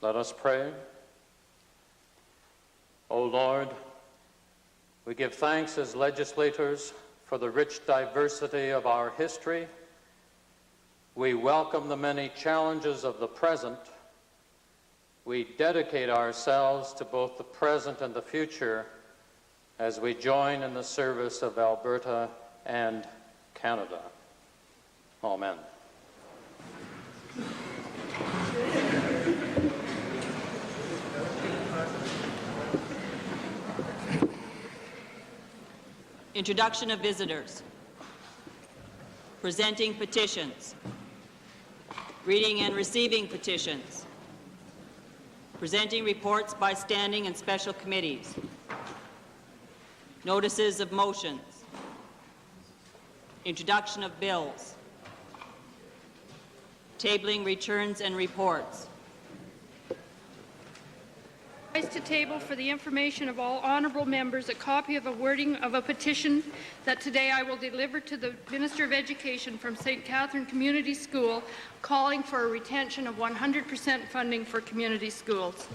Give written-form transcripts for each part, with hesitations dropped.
Let us pray. O Lord, we give thanks as legislators for the rich diversity of our history. We welcome the many challenges of the present. We dedicate ourselves to both the present and the future as we join in the service of Alberta and Canada. Amen. Introduction of visitors. Presenting petitions. Reading and receiving petitions. Presenting reports by standing and special committees. Notices of motions. Introduction of bills. Tabling returns and reports. To table for the information of all honourable members a copy of a wording of a petition that today I will deliver to the Minister of Education from St. Catherine Community School, calling for a retention of 100% funding for community schools.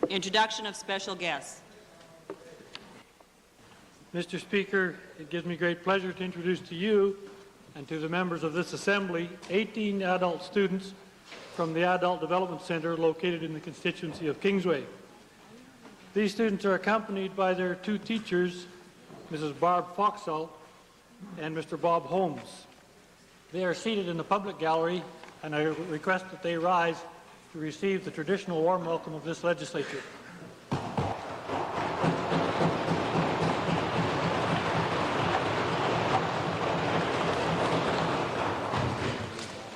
Introduction of special guests. Mr. Speaker, it gives me great pleasure to introduce to you and to the members of this Assembly 18 adult students from the Adult Development Centre located in the constituency of Kingsway. These students are accompanied by their two teachers, Mrs. Barb Foxall and Mr. Bob Holmes. They are seated in the public gallery, and I request that they rise to receive the traditional warm welcome of this legislature.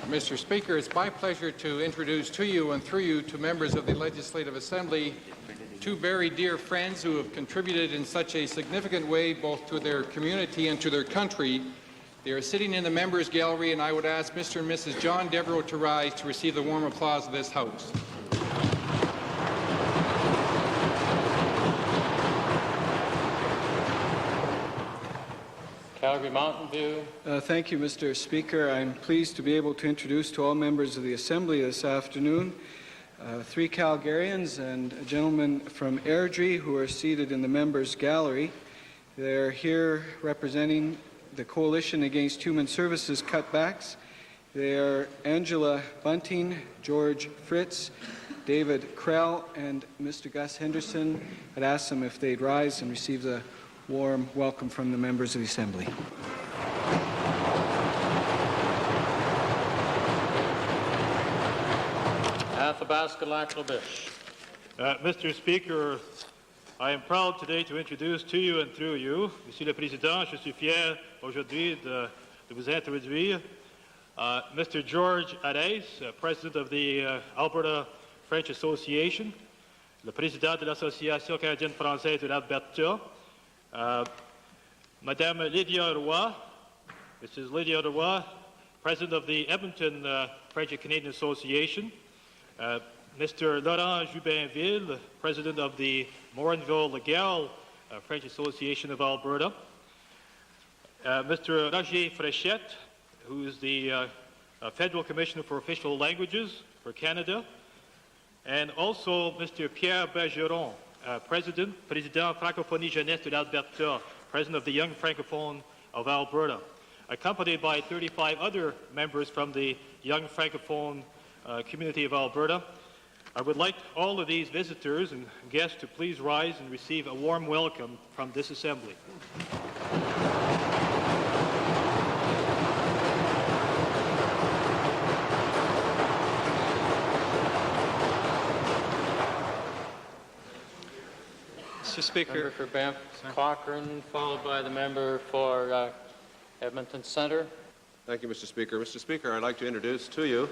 Mr. Speaker, it's my pleasure to introduce to you and through you to members of the Legislative Assembly two very dear friends who have contributed in such a significant way both to their community and to their country. They are sitting in the members' gallery, and I would ask Mr. and Mrs. John Devereux to rise to receive the warm applause of this House. Calgary Mountain View. Thank you, Mr. Speaker. I'm pleased to be able to introduce to all members of the Assembly this afternoon three Calgarians and a gentleman from Airdrie who are seated in the members' gallery. They're here representing the Coalition Against Human Services Cutbacks. They are Angela Bunting, George Fritz, David Krell, and Mr. Gus Henderson. I'd ask them if they'd rise and receive the warm welcome from the members of the Assembly. Athabasca Lac-La-Biche. Mr. Speaker, I am proud today to introduce to you and through you, Monsieur le Président, je suis fier aujourd'hui de vous introduire Mr. George Arès, President of the Alberta French Association, le Président de l'Association canadienne-française de l'Alberta, Madame Lydia Roy, Mrs. Lydia Roy, President of the Edmonton French and Canadian Association, Mr. Laurent Jubinville, President of the Morinville-Legal French Association of Alberta, Mr. Roger Fréchette, who is the Federal Commissioner for Official Languages for Canada, and also Mr. Pierre Bergeron, Président Francophonie Jeunesse de l'Alberta, President of the Young Francophone of Alberta, accompanied by 35 other members from the Young Francophone community of Alberta. I would like all of these visitors and guests to please rise and receive a warm welcome from this Assembly. Mr. Speaker. Member for Banff Cochrane, followed by the member for Edmonton Centre. Thank you, Mr. Speaker. Mr. Speaker, I'd like to introduce to you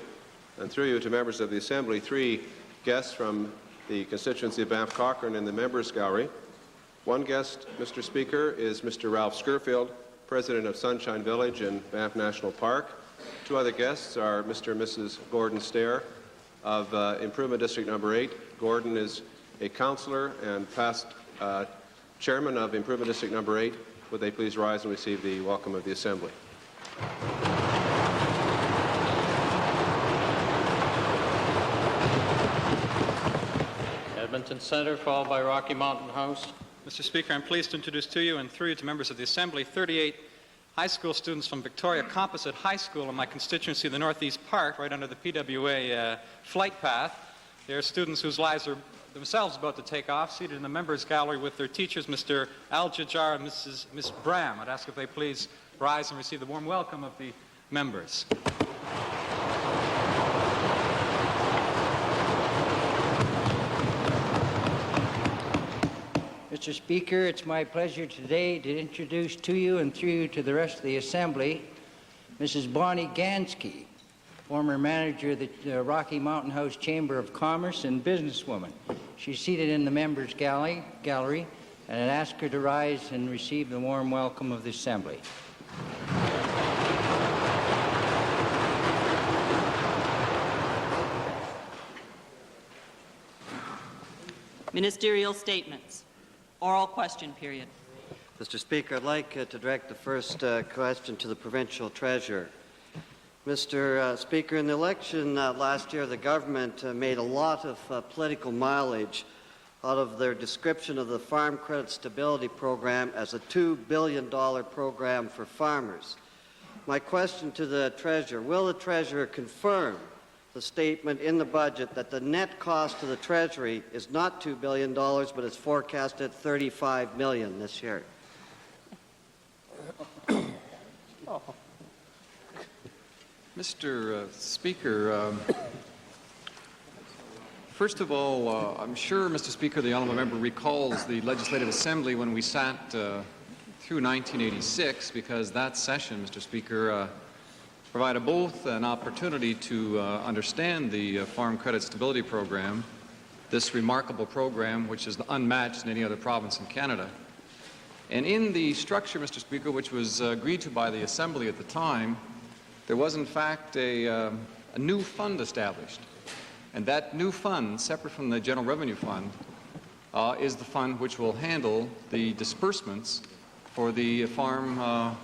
and through you to members of the Assembly three guests from the constituency of Banff Cochrane in the members' gallery. One guest, Mr. Speaker, is Mr. Ralph Scurfield, President of Sunshine Village in Banff National Park. Two other guests are Mr. and Mrs. Gordon Stair of Improvement District Number 8. Gordon is a councillor and past chairman of Improvement District Number 8. Would they please rise and receive the welcome of the Assembly? Edmonton Centre, followed by Rocky Mountain House. Mr. Speaker, I'm pleased to introduce to you and through you to members of the Assembly 38 high school students from Victoria Composite High School in my constituency, the Northeast Part, right under the PWA flight path. They are students whose lives are themselves about to take off, seated in the members' gallery with their teachers, Mr. Al-Jajjar and Miss Bram. I'd ask if they please rise and receive the warm welcome of the members. Mr. Speaker, it's my pleasure today to introduce to you and through you to the rest of the Assembly, Mrs. Bonnie Gansky, former manager of the Rocky Mountain House Chamber of Commerce and businesswoman. She's seated in the members' gallery, and I'd ask her to rise and receive the warm welcome of the Assembly. Ministerial statements. Oral question period. Mr. Speaker, I'd like to direct the first question to the provincial treasurer. Mr. Speaker, in the election last year, the government made a lot of political mileage out of their description of the Farm Credit Stability Program as a $2 billion program for farmers. My question to the treasurer, will the treasurer confirm the statement in the budget that the net cost to the Treasury is not $2 billion, but is forecast at $35 million this year? Mr. Speaker, first of all, I'm sure, Mr. Speaker, the honourable member recalls the Legislative Assembly when we sat through 1986, because that session, Mr. Speaker, provided both an opportunity to understand the Farm Credit Stability Program, this remarkable program which is unmatched in any other province in Canada. And in the structure, Mr. Speaker, which was agreed to by the Assembly at the time, there was in fact a new fund established. And that new fund, separate from the General Revenue Fund, is the fund which will handle the disbursements for the Farm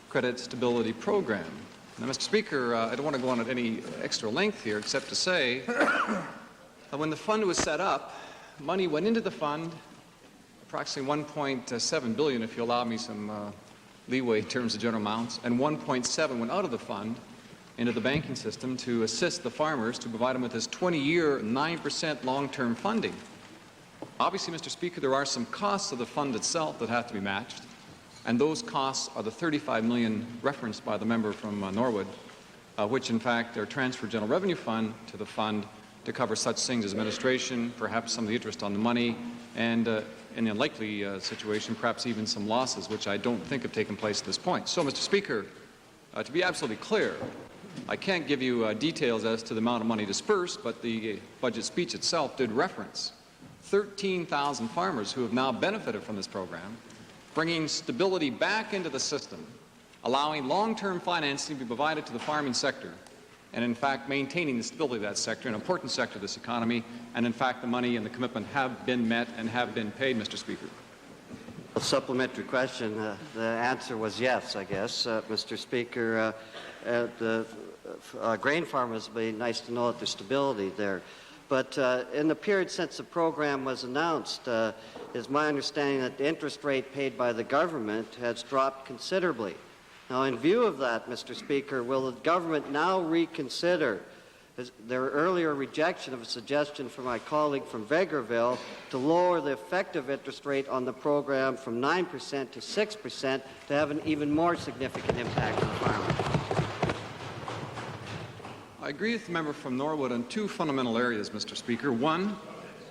Credit Stability Program. Now, Mr. Speaker, I don't want to go on at any extra length here, except to say that when the fund was set up, money went into the fund, approximately $1.7 billion, if you allow me some leeway in terms of general amounts, and 1.7 went out of the fund into the banking system to assist the farmers, to provide them with this 20-year, 9% long-term funding. Obviously, Mr. Speaker, there are some costs of the fund itself that have to be matched. And those costs are the $35 million referenced by the member from Norwood, which in fact are transferred General Revenue Fund to the fund to cover such things as administration, perhaps some of the interest on the money, and in a likely situation, perhaps even some losses, which I don't think have taken place at this point. So, Mr. Speaker, to be absolutely clear, I can't give you details as to the amount of money dispersed, but the budget speech itself did reference 13,000 farmers who have now benefited from this program, bringing stability back into the system, allowing long-term financing to be provided to the farming sector, and in fact maintaining the stability of that sector, an important sector of this economy, and in fact the money and the commitment have been met and have been paid, Mr. Speaker. A supplementary question. The answer was yes, I guess. Mr. Speaker, the grain farmers, it would be nice to know that there's stability there. But in the period since the program was announced, is my understanding that the interest rate paid by the government has dropped considerably. Now, in view of that, Mr. Speaker, will the government now reconsider their earlier rejection of a suggestion from my colleague from Vegreville to lower the effective interest rate on the program from 9% to 6% to have an even more significant impact on farmers? I agree with the member from Norwood on two fundamental areas, Mr. Speaker. One,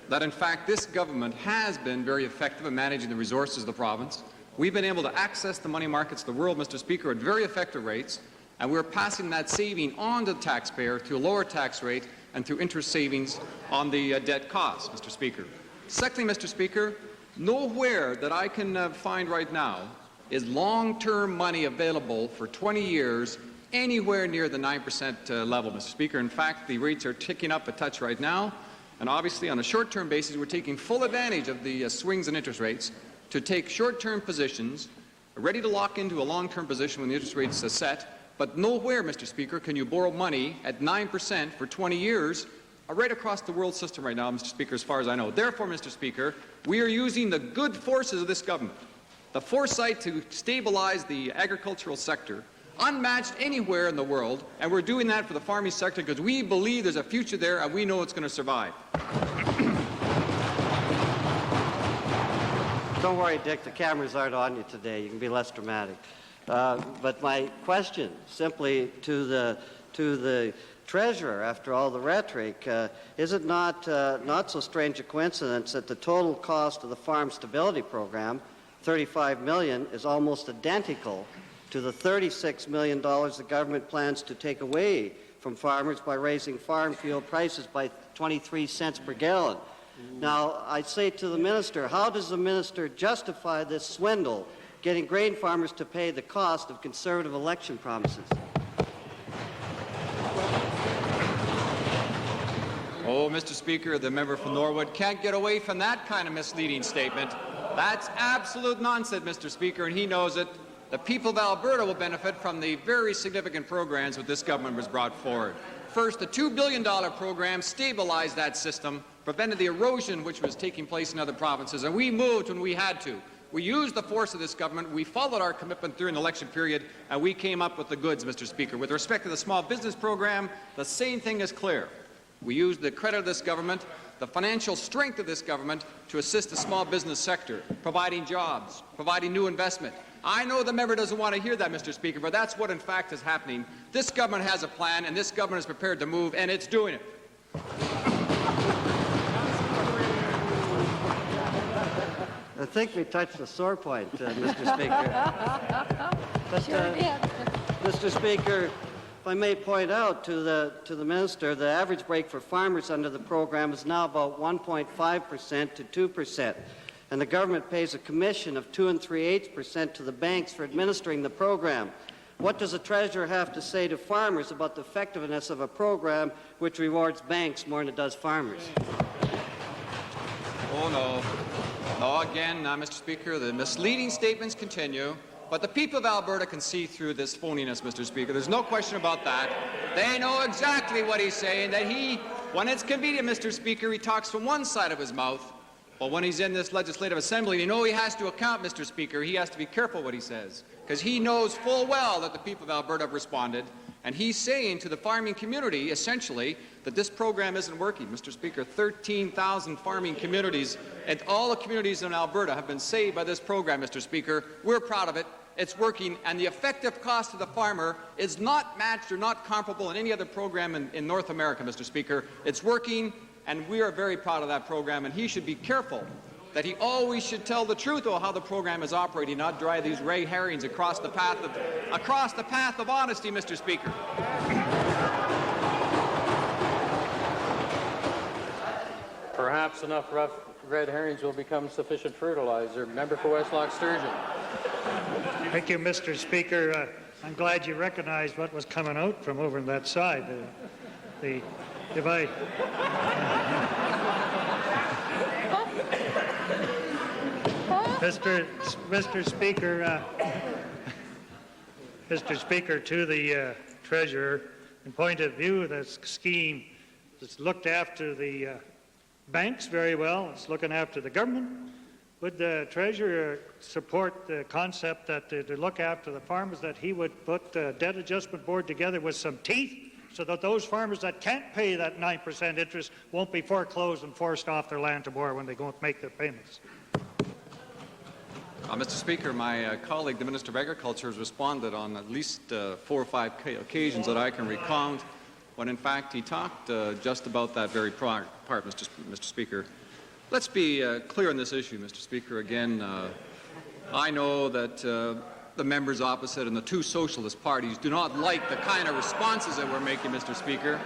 that in fact this government has been very effective in managing the resources of the province. We've been able to access the money markets of the world, Mr. Speaker, at very effective rates, and we're passing that saving on to the taxpayer through a lower tax rate and through interest savings on the debt costs, Mr. Speaker. Secondly, Mr. Speaker, nowhere that I can find right now is long-term money available for 20 years anywhere near the 9% level, Mr. Speaker. In fact, the rates are ticking up a touch right now, and obviously on a short-term basis we're taking full advantage of the swings in interest rates to take short-term positions, ready to lock into a long-term position when the interest rates are set, but nowhere, Mr. Speaker, can you borrow money at 9% for 20 years right across the world system right now, Mr. Speaker, as far as I know. Therefore, Mr. Speaker, we are using the good forces of this government, the foresight to stabilize the agricultural sector, unmatched anywhere in the world, and we're doing that for the farming sector because we believe there's a future there and we know it's going to survive. Don't worry, Dick, the cameras aren't on you today. You can be less dramatic. But my question simply to the Treasurer, after all the rhetoric, is it not so strange a coincidence that the total cost of the Farm Stability Program, $35 million, is almost identical to the $36 million the government plans to take away from farmers by raising farm fuel prices by 23 cents per gallon? Now, I say to the minister, how does the minister justify this swindle, getting grain farmers to pay the cost of Conservative election promises? Oh, Mr. Speaker, the member from Norwood can't get away from that kind of misleading statement. That's absolute nonsense, Mr. Speaker, and he knows it. The people of Alberta will benefit from the very significant programs that this government has brought forward. First, the $2 billion program stabilized that system, prevented the erosion which was taking place in other provinces, and we moved when we had to. We used the force of this government, we followed our commitment during the election period, and we came up with the goods, Mr. Speaker. With respect to the small business program, the same thing is clear. We used the credit of this government, the financial strength of this government, to assist the small business sector, providing jobs, providing new investment. I know the member doesn't want to hear that, Mr. Speaker, but that's what in fact is happening. This government has a plan, and this government is prepared to move, and it's doing it. I think we touched a sore point, Mr. Speaker. But, Sure did. Mr. Speaker, if I may point out to the minister, the average break for farmers under the program is now about 1.5% to 2%. And the government pays a commission of 2 3/8% to the banks for administering the program. What does the Treasurer have to say to farmers about the effectiveness of a program which rewards banks more than it does farmers? Oh, no. No, again, Mr. Speaker, the misleading statements continue, but the people of Alberta can see through this phoniness, Mr. Speaker. There's no question about that. They know exactly what he's saying, that when it's convenient, Mr. Speaker, he talks from one side of his mouth. But when he's in this Legislative Assembly, you know he has to account, Mr. Speaker. He has to be careful what he says, because he knows full well that the people of Alberta have responded, and he's saying to the farming community, essentially, that this program isn't working. Mr. Speaker, 13,000 farming communities, and all the communities in Alberta have been saved by this program, Mr. Speaker. We're proud of it. It's working, and the effective cost to the farmer is not matched or not comparable in any other program in North America, Mr. Speaker. It's working, and we are very proud of that program, and he should be careful that he always should tell the truth about how the program is operating, not drive these red herrings across the path of honesty, Mr. Speaker. Perhaps enough rough red herrings will become sufficient fertilizer. Member for Westlock Sturgeon. Thank you, Mr. Speaker. I'm glad you recognized what was coming out from over on that side. Mr. Speaker, to the Treasurer, in point of view, this scheme that's looked after the banks very well, it's looking after the government. Would the Treasurer support the concept that to look after the farmers, that he would put the debt adjustment board together with some teeth, so that those farmers that can't pay that 9% interest won't be foreclosed and forced off their land to borrow when they go and make their payments? Mr. Speaker, my colleague, the Minister of Agriculture, has responded on at least 4 or 5 occasions that I can recount, when in fact he talked just about that very part, Mr. Speaker. Let's be clear on this issue, Mr. Speaker. Again, I know that the members opposite and the two socialist parties do not like the kind of responses that we're making, Mr. Speaker.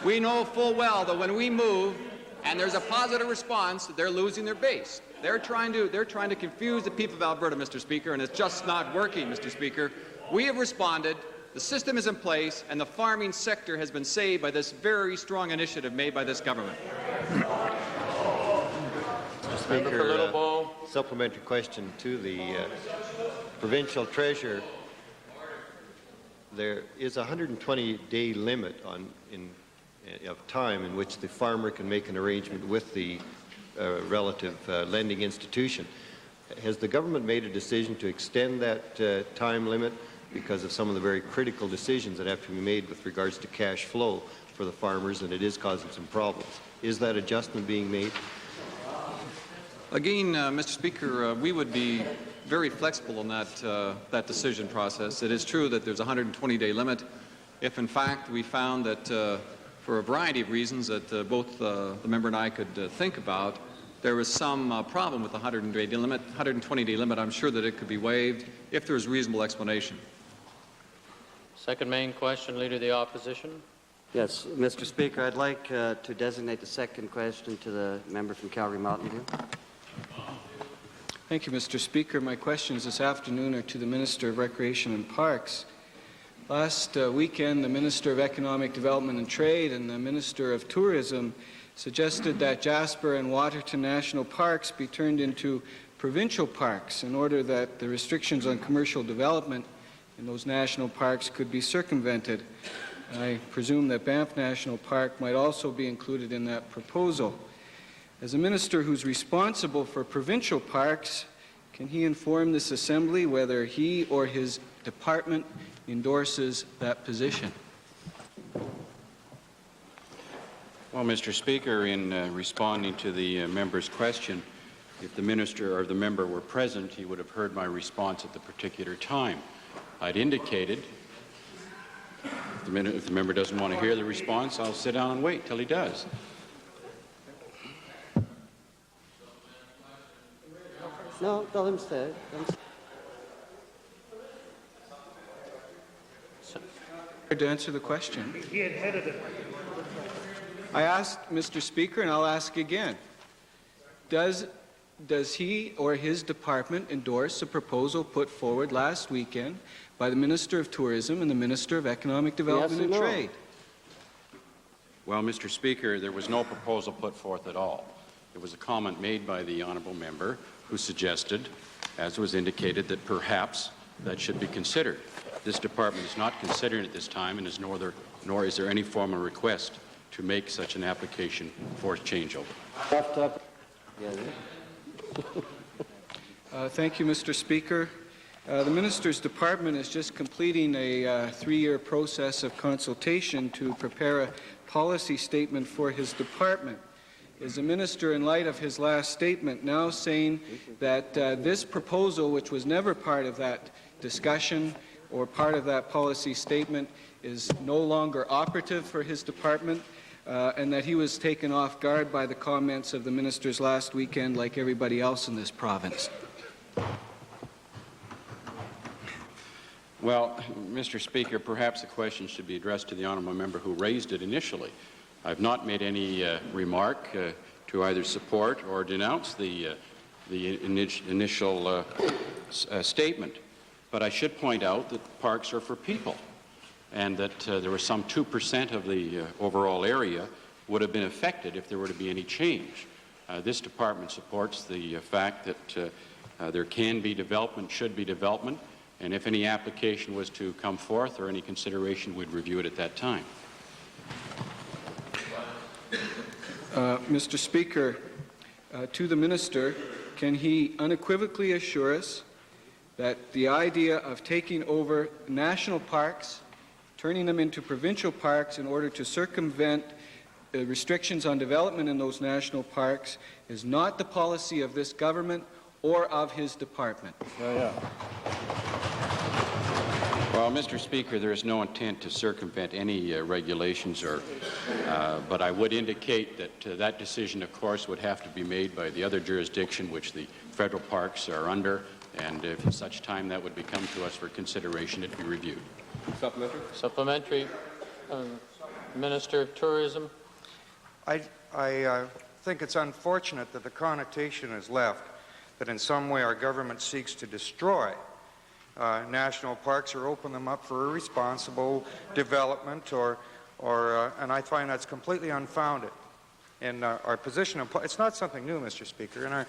We know full well that when we move and there's a positive response, they're losing their base. They're trying to confuse the people of Alberta, Mr. Speaker, and it's just not working, Mr. Speaker. We have responded, the system is in place, and the farming sector has been saved by this very strong initiative made by this government. Mr. Speaker, supplementary question to the provincial treasurer. There is a 120-day limit in of time in which the farmer can make an arrangement with the relative lending institution. Has the government made a decision to extend that time limit because of some of the very critical decisions that have to be made with regards to cash flow for the farmers, and it is causing some problems? Is that adjustment being made? Again, Mr. Speaker, we would be very flexible in that decision process. It is true that there's a 120-day limit. If, in fact, we found that for a variety of reasons that both the member and I could think about, there was some problem with the 120-day limit, I'm sure that it could be waived if there is reasonable explanation. Second main question, Leader of the Opposition. Yes, Mr. Speaker, I'd like to designate the second question to the member from Calgary Mountain View. Thank you, Mr. Speaker. My questions this afternoon are to the Minister of Recreation and Parks. Last weekend, the Minister of Economic Development and Trade and the Minister of Tourism suggested that Jasper and Waterton National Parks be turned into provincial parks in order that the restrictions on commercial development in those national parks could be circumvented. I presume that Banff National Park might also be included in that proposal. As a minister who's responsible for provincial parks, can he inform this Assembly whether he or his department endorses that position? Well, Mr. Speaker, in responding to the member's question, if the minister or the member were present, he would have heard my response at the particular time. I'd indicated, if the member doesn't want to hear the response, I'll sit down and wait till he does. No, tell him stay. To answer the question. He had headed it. I asked, Mr. Speaker, and I'll ask again. Does he or his department endorse a proposal put forward last weekend by the Minister of Tourism and the Minister of Economic Development and Trade? Well, Mr. Speaker, there was no proposal put forth at all. It was a comment made by the honourable member who suggested, as was indicated, that perhaps that should be considered. This department is not considering it this time, and is nor is there any formal request to make such an application for changeover. Thank you, Mr. Speaker. The Minister's Department is just completing a three-year process of consultation to prepare a policy statement for his department. Is the Minister, in light of his last statement, now saying that this proposal, which was never part of that discussion or part of that policy statement, is no longer operative for his department, and that he was taken off guard by the comments of the ministers last weekend like everybody else in this province? Well, Mr. Speaker, perhaps the question should be addressed to the honourable member who raised it initially. I've not made any remark to either support or denounce the initial statement. But I should point out that parks are for people, and that there was some 2% of the overall area would have been affected if there were to be any change. This department supports the fact that there can be development, should be development, and if any application was to come forth or any consideration, we'd review it at that time. Mr. Speaker, to the Minister, can he unequivocally assure us that the idea of taking over national parks, turning them into provincial parks in order to circumvent restrictions on development in those national parks is not the policy of this government or of his department? Well, Mr. Speaker, there is no intent to circumvent any regulations, but I would indicate that that decision, of course, would have to be made by the other jurisdiction which the federal parks are under, and if at such time that would become to us for consideration, it would be reviewed. Supplementary? Supplementary. Minister of Tourism. I think it's unfortunate that the connotation is left that in some way our government seeks to destroy national parks or open them up for irresponsible development, and I find that's completely unfounded. In our position on, it's not something new, Mr. Speaker. In our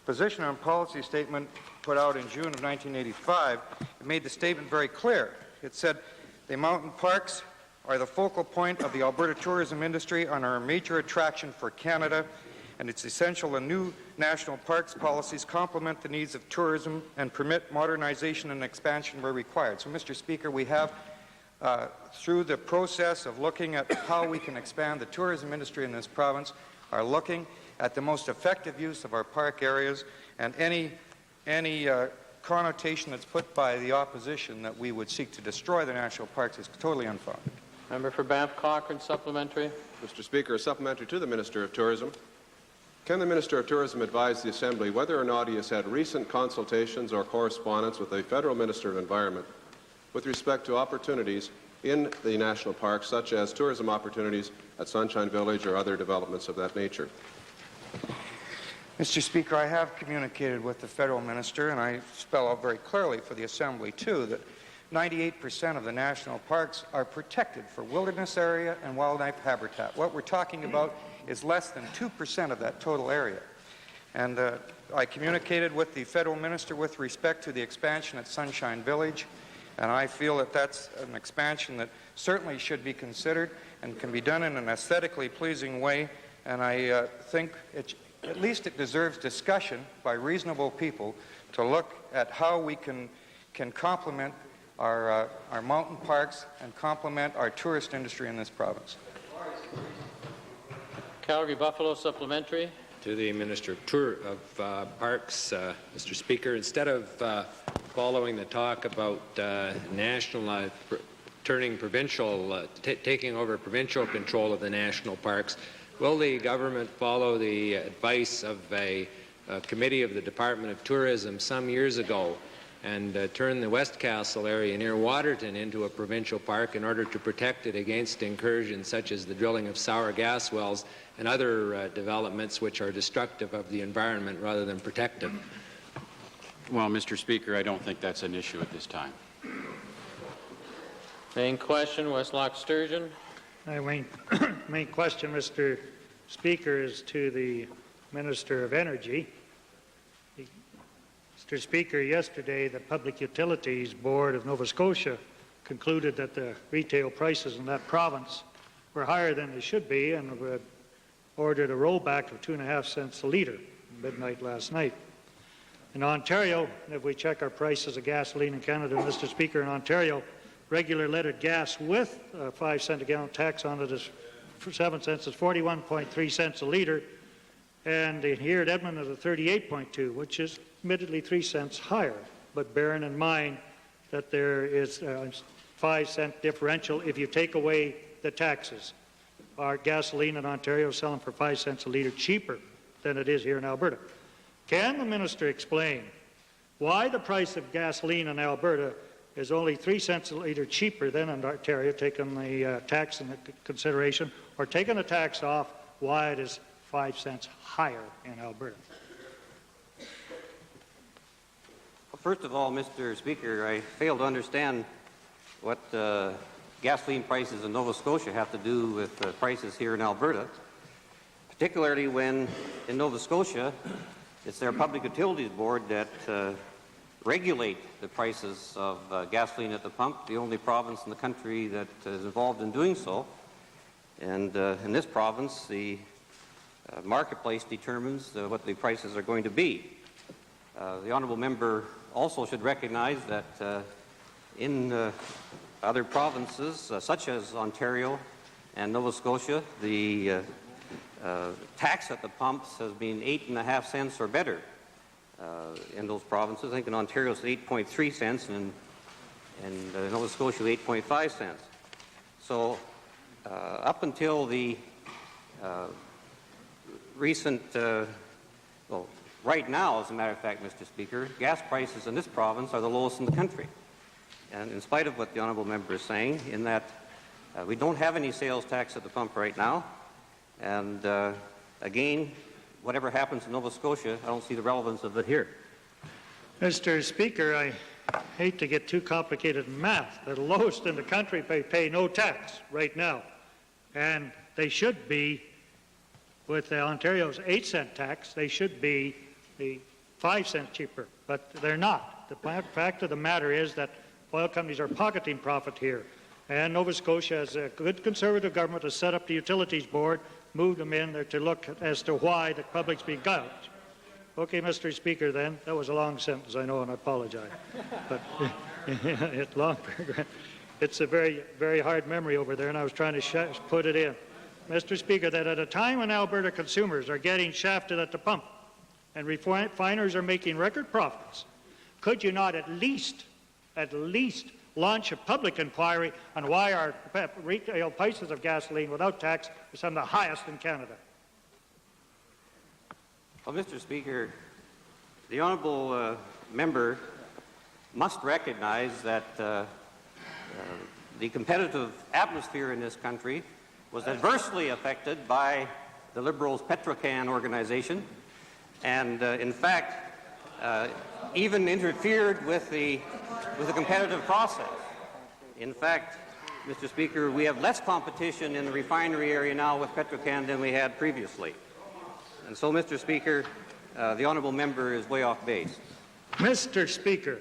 position on policy statement put out in June of 1985, it made the statement very clear. It said the mountain parks are the focal point of the Alberta tourism industry and are a major attraction for Canada, and it's essential the new national parks policies complement the needs of tourism and permit modernization and expansion where required. So, Mr. Speaker, we have, through the process of looking at how we can expand the tourism industry in this province, are looking at the most effective use of our park areas, and any connotation that's put by the opposition that we would seek to destroy the national parks is totally unfounded. Member for Banff Cochrane, supplementary. Mr. Speaker, a supplementary to the Minister of Tourism. Can the Minister of Tourism advise the Assembly whether or not he has had recent consultations or correspondence with the Federal Minister of Environment with respect to opportunities in the national parks, such as tourism opportunities at Sunshine Village or other developments of that nature? Mr. Speaker, I have communicated with the federal minister, and I spell out very clearly for the Assembly, too, that 98% of the national parks are protected for wilderness area and wildlife habitat. What we're talking about is less than 2% of that total area. And I communicated with the federal minister with respect to the expansion at Sunshine Village, and I feel that that's an expansion that certainly should be considered and can be done in an aesthetically pleasing way, and I think at least it deserves discussion by reasonable people to look at how we can complement our mountain parks and complement our tourist industry in this province. Calgary-Buffalo supplementary. To the Minister of Parks, Mr. Speaker, instead of following the talk about turning provincial, taking over provincial control of the national parks, will the government follow the advice of a committee of the Department of Tourism some years ago and turn the West Castle area near Waterton into a provincial park in order to protect it against incursions such as the drilling of sour gas wells and other developments which are destructive of the environment rather than protective? Well, Mr. Speaker, I don't think that's an issue at this time. Main question, Westlock Sturgeon. My main question, Mr. Speaker, is to the Minister of Energy. Mr. Speaker, yesterday the Public Utilities Board of Nova Scotia concluded that the retail prices in that province were higher than they should be and ordered a rollback of 2.5 cents a litre at midnight last night. In Ontario, if we check our prices of gasoline in Canada, Mr. Speaker, in Ontario, regular leaded gas with a 5 cent a gallon tax on it is 7 cents is 41.3 cents a litre, and here at Edmonton it's 38.2, which is admittedly 3 cents higher, but bearing in mind that there is a 5 cent differential if you take away the taxes. Our gasoline in Ontario is selling for 5 cents a litre cheaper than it is here in Alberta. Can the minister explain why the price of gasoline in Alberta is only 3 cents a litre cheaper than in Ontario, taking the tax into consideration, or taking the tax off, why it is 5 cents higher in Alberta? Well, first of all, Mr. Speaker, I fail to understand what gasoline prices in Nova Scotia have to do with prices here in Alberta, particularly when in Nova Scotia it's their Public Utilities Board that regulate the prices of gasoline at the pump, the only province in the country that is involved in doing so. And in this province, the marketplace determines what the prices are going to be. The honourable member also should recognize that in other provinces, such as Ontario and Nova Scotia, the tax at the pumps has been 8.5 cents or better in those provinces. I think in Ontario it's 8.3 cents and in Nova Scotia 8.5 cents. So up until the recent, well, right now, as a matter of fact, Mr. Speaker, gas prices in this province are the lowest in the country. And in spite of what the honourable member is saying, in that we don't have any sales tax at the pump right now, and again, whatever happens in Nova Scotia, I don't see the relevance of it here. Mr. Speaker, I hate to get too complicated in math. The lowest in the country pay no tax right now, and they should be, with Ontario's 8 cent tax, they should be the 5 cent cheaper, but they're not. The fact of the matter is that oil companies are pocketing profit here. And Nova Scotia, as a good Conservative government, has set up the Utilities Board, moved them in there to look as to why the public's being gouged. Okay, Mr. Speaker, then. That was a long sentence, I know, and I apologize. But it's long paragraph. It's a very, very hard memory over there, and I was trying to put it in. Mr. Speaker, that at a time when Alberta consumers are getting shafted at the pump and refiners are making record profits, could you not at least launch a public inquiry on why our retail prices of gasoline without tax are some of the highest in Canada? Well, Mr. Speaker, the honourable member must recognize that the competitive atmosphere in this country was adversely affected by the Liberals' Petrocan organization, and in fact even interfered with the competitive process. In fact, Mr. Speaker, we have less competition in the refinery area now with Petrocan than we had previously. And so, Mr. Speaker, the honourable member is way off base. Mr. Speaker,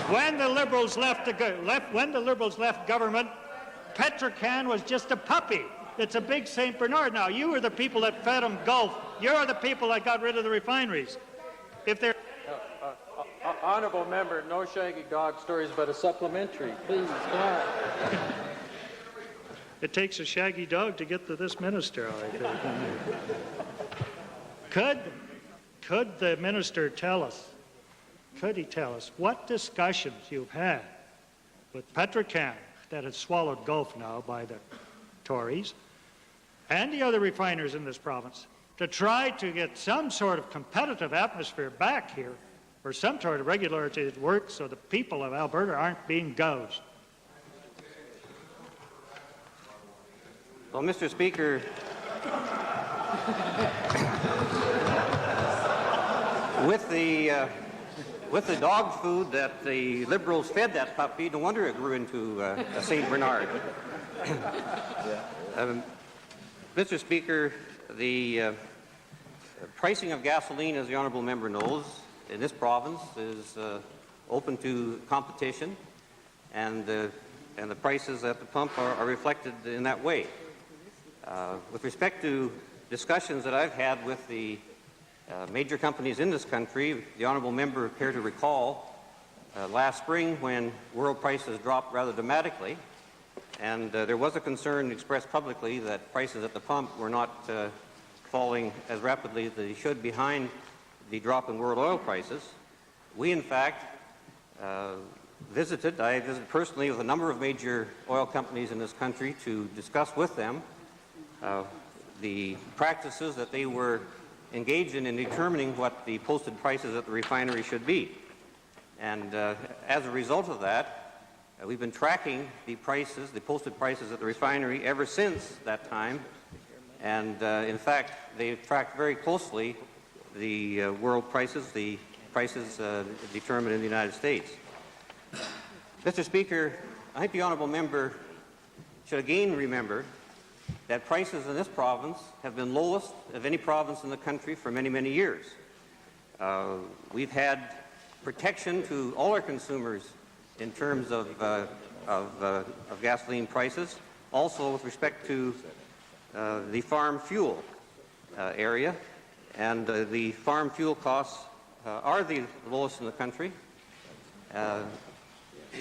when the Liberals left government, Petrocan was just a puppy. It's a big St. Bernard now. You were the people that fed them Gulf. You're the people that got rid of the refineries. If they're honourable member, no shaggy dog stories, but a supplementary. Please, go on. It takes a shaggy dog to get to this minister, I think. Could the minister tell us, what discussions you've had with Petrocan, that has swallowed Gulf now by the Tories, and the other refiners in this province, to try to get some sort of competitive atmosphere back here, or some sort of regularity at work so the people of Alberta aren't being gouged? Well, Mr. Speaker, with the dog food that the Liberals fed that puppy, no wonder it grew into a St. Bernard. Mr. Speaker, the pricing of gasoline, as the honourable member knows, in this province is open to competition, and the prices at the pump are reflected in that way. With respect to discussions that I've had with the major companies in this country, the honourable member appeared to recall last spring when world prices dropped rather dramatically, and there was a concern expressed publicly that prices at the pump were not falling as rapidly as they should behind the drop in world oil prices. We, in fact, I visited personally with a number of major oil companies in this country to discuss with them the practices that they were engaged in determining what the posted prices at the refinery should be. And as a result of that, we've been tracking the prices, the posted prices at the refinery ever since that time. And in fact, they've tracked very closely the world prices, the prices determined in the United States. Mr. Speaker, I think the honourable member should again remember that prices in this province have been lowest of any province in the country for many, many years. We've had protection to all our consumers in terms of gasoline prices, also with respect to the farm fuel area, and the farm fuel costs are the lowest in the country. The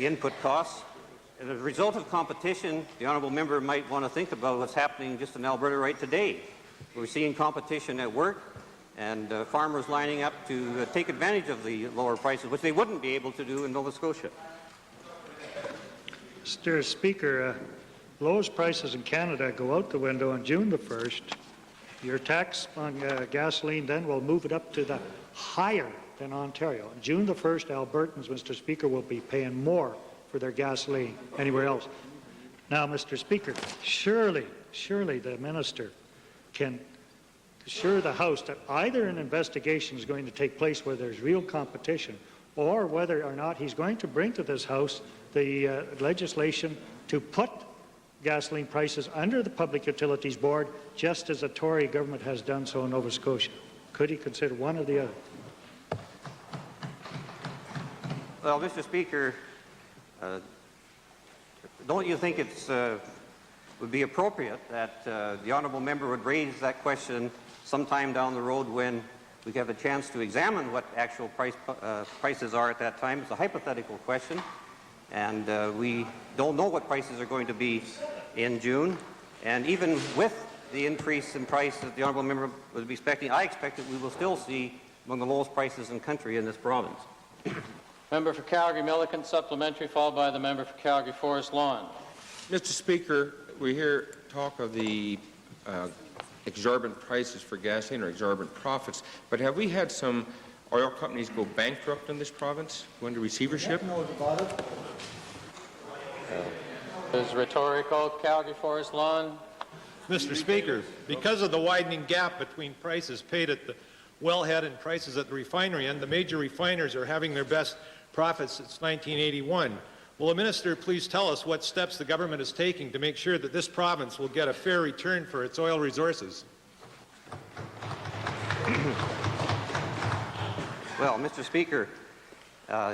input costs. As a result of competition, the honourable member might want to think about what's happening just in Alberta right today. We're seeing competition at work and farmers lining up to take advantage of the lower prices, which they wouldn't be able to do in Nova Scotia. Mr. Speaker, lowest prices in Canada go out the window on June the 1st. Your tax on gasoline then will move it up to the higher than Ontario. On June the 1st, Albertans, Mr. Speaker, will be paying more for their gasoline anywhere else. Now, Mr. Speaker, surely the minister can assure the House that either an investigation is going to take place where there's real competition, or whether or not he's going to bring to this House the legislation to put gasoline prices under the Public Utilities Board, just as the Tory government has done so in Nova Scotia. Could he consider one or the other? Well, Mr. Speaker, don't you think it's would be appropriate that the honourable member would raise that question sometime down the road when we have a chance to examine what actual prices are at that time? It's a hypothetical question, and we don't know what prices are going to be in June. And even with the increase in price that the honourable member was expecting, I expect that we will still see among the lowest prices in the country in this province. Member for Calgary-Milliken, supplementary, followed by the member for Calgary-Forest Lawn. Mr. Speaker, we hear talk of the exorbitant prices for gasoline or exorbitant profits, but have we had some oil companies go bankrupt in this province, go into receivership? Is rhetorical. Calgary-Forest Lawn. Mr. Speaker, because of the widening gap between prices paid at the wellhead and prices at the refinery end, the major refiners are having their best profits since 1981. Will the minister please tell us what steps the government is taking to make sure that this province will get a fair return for its oil resources? Well, Mr. Speaker,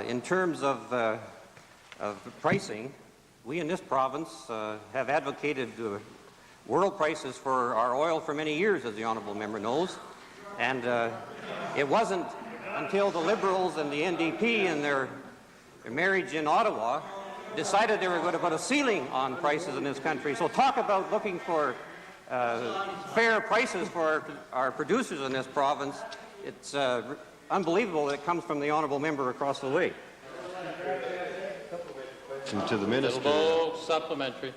in terms of pricing, we in this province have advocated world prices for our oil for many years, as the honourable member knows. And it wasn't until the Liberals and the NDP and their marriage in Ottawa decided they were going to put a ceiling on prices in this country. So talk about looking for fair prices for our producers in this province. It's unbelievable that it comes from the honourable member across the way. To the minister. Supplementary.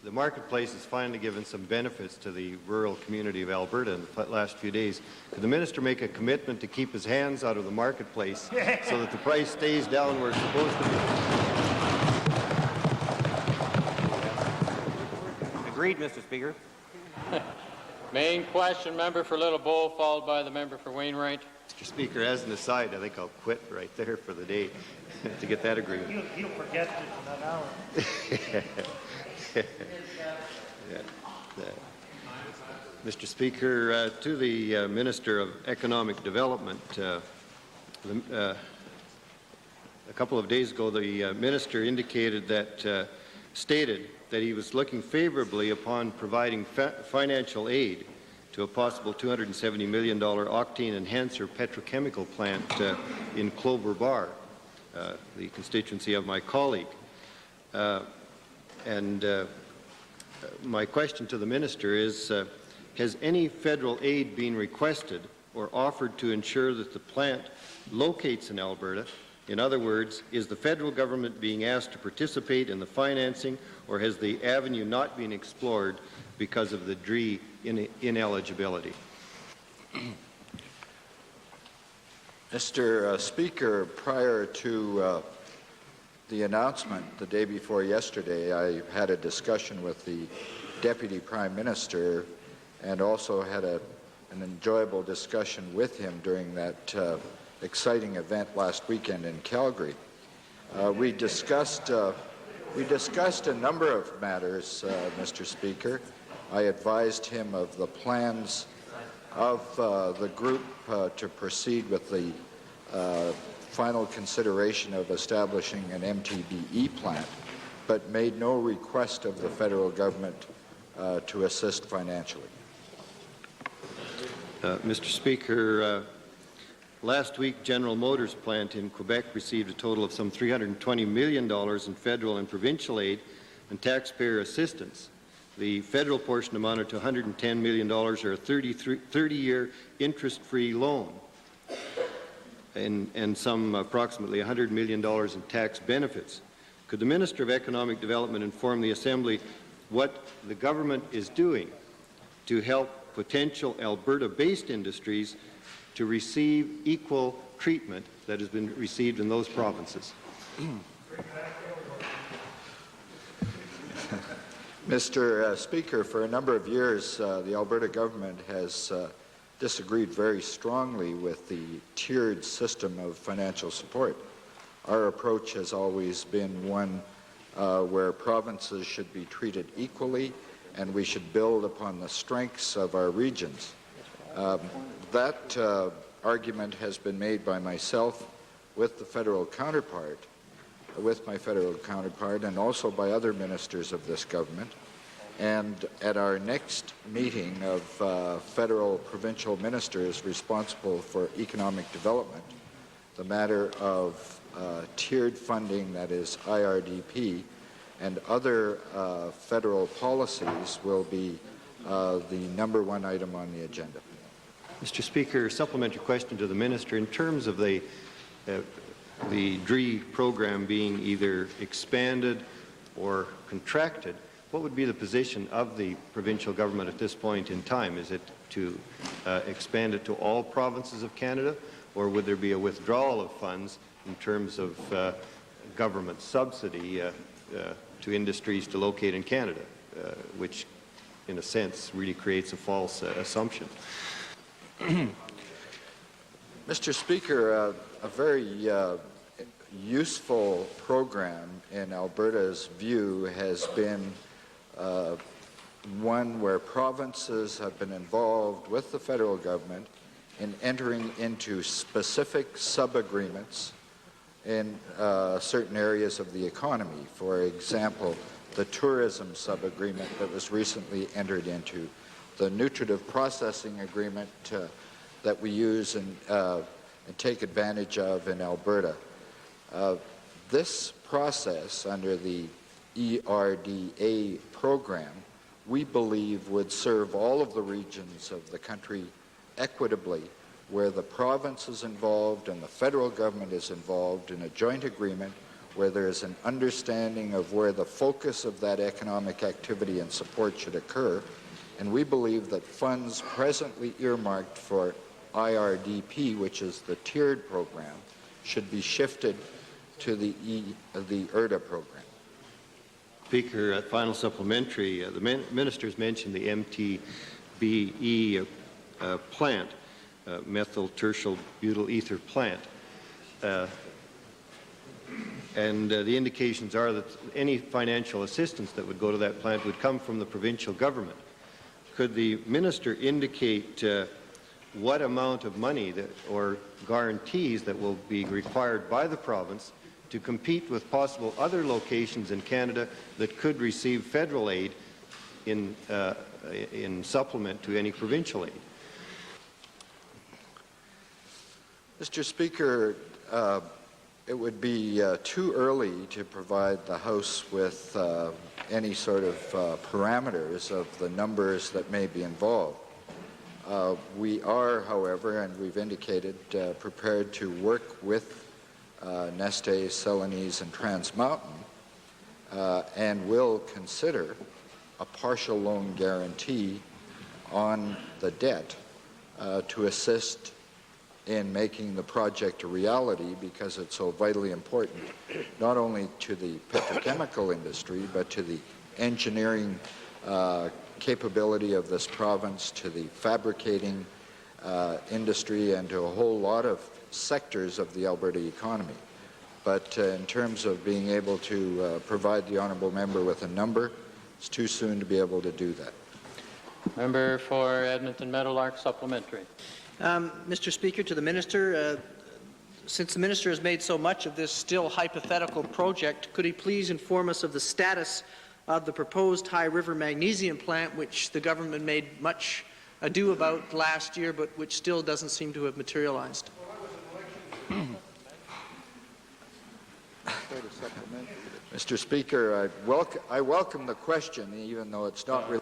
The marketplace has finally given some benefits to the rural community of Alberta in the last few days. Could the minister make a commitment to keep his hands out of the marketplace so that the price stays down where it's supposed to be? Agreed, Mr. Speaker. Main question, member for Little Bow, followed by the member for Wainwright. Mr. Speaker, as an aside, I think I'll quit right there for the day to get that agreement. He'll forget it in an hour. Mr. Speaker, to the Minister of Economic Development, a couple of days ago the Minister indicated that, stated that he was looking favorably upon providing financial aid to a possible $270 million octane enhancer petrochemical plant in Clover Bar, the constituency of my colleague. My question to the minister is, has any federal aid been requested or offered to ensure that the plant locates in Alberta? In other words, is the federal government being asked to participate in the financing, or has the avenue not been explored because of the DRE ineligibility? Mr. Speaker, prior to the announcement the day before yesterday, I had a discussion with the Deputy Prime Minister and also had an enjoyable discussion with him during that exciting event last weekend in Calgary. We discussed a number of matters, Mr. Speaker. I advised him of the plans of the group to proceed with the final consideration of establishing an MTBE plant, but made no request of the federal government to assist financially. Mr. Speaker, last week General Motors plant in Quebec received a total of some $320 million in federal and provincial aid and taxpayer assistance. The federal portion amounted to $110 million, or a 30-year interest-free loan, and some approximately $100 million in tax benefits. Could the Minister of Economic Development inform the Assembly what the government is doing to help potential Alberta-based industries to receive equal treatment that has been received in those provinces? Mr. Speaker, for a number of years, the Alberta government has disagreed very strongly with the tiered system of financial support. Our approach has always been one where provinces should be treated equally, and we should build upon the strengths of our regions. That argument has been made by myself, with the federal counterpart, with my federal counterpart, and also by other ministers of this government. And at our next meeting of federal provincial ministers responsible for economic development, the matter of tiered funding, that is IRDP, and other federal policies will be the #1 item on the agenda. Mr. Speaker, supplementary question to the Minister. In terms of the DRE program being either expanded or contracted, what would be the position of the provincial government at this point in time? Is it to expand it to all provinces of Canada, or would there be a withdrawal of funds in terms of government subsidy to industries to locate in Canada, which in a sense really creates a false assumption? Mr. Speaker, a very useful program in Alberta's view has been one where provinces have been involved with the federal government in entering into specific sub-agreements in certain areas of the economy. For example, the tourism sub-agreement that was recently entered into, the nutritive processing agreement that we use and take advantage of in Alberta. This process under the ERDA program, we believe would serve all of the regions of the country equitably, where the province is involved and the federal government is involved in a joint agreement where there is an understanding of where the focus of that economic activity and support should occur. And we believe that funds presently earmarked for IRDP, which is the tiered program, should be shifted to the ERDA program. Speaker, final supplementary. The ministers mentioned the MTBE plant, methyl tertial butyl ether plant. And the indications are that any financial assistance that would go to that plant would come from the provincial government. Could the minister indicate what amount of money or guarantees that will be required by the province to compete with possible other locations in Canada that could receive federal aid in supplement to any provincial aid? Mr. Speaker, it would be too early to provide the House with any sort of parameters of the numbers that may be involved. We are, however, and we've indicated, prepared to work with Neste, Celanese, and Trans Mountain, and will consider a partial loan guarantee on the debt to assist in making the project a reality, because it's so vitally important, not only to the petrochemical industry, but to the engineering capability of this province, to the fabricating industry, and to a whole lot of sectors of the Alberta economy. But in terms of being able to provide the honourable member with a number, it's too soon to be able to do that. Member for Edmonton Meadowlark, supplementary. Mr. Speaker, to the Minister, since the Minister has made so much of this still hypothetical project, could he please inform us of the status of the proposed High River magnesium plant, which the government made much ado about last year, but which still doesn't seem to have materialized? Mr. Speaker, I welcome the question, even though it's not really...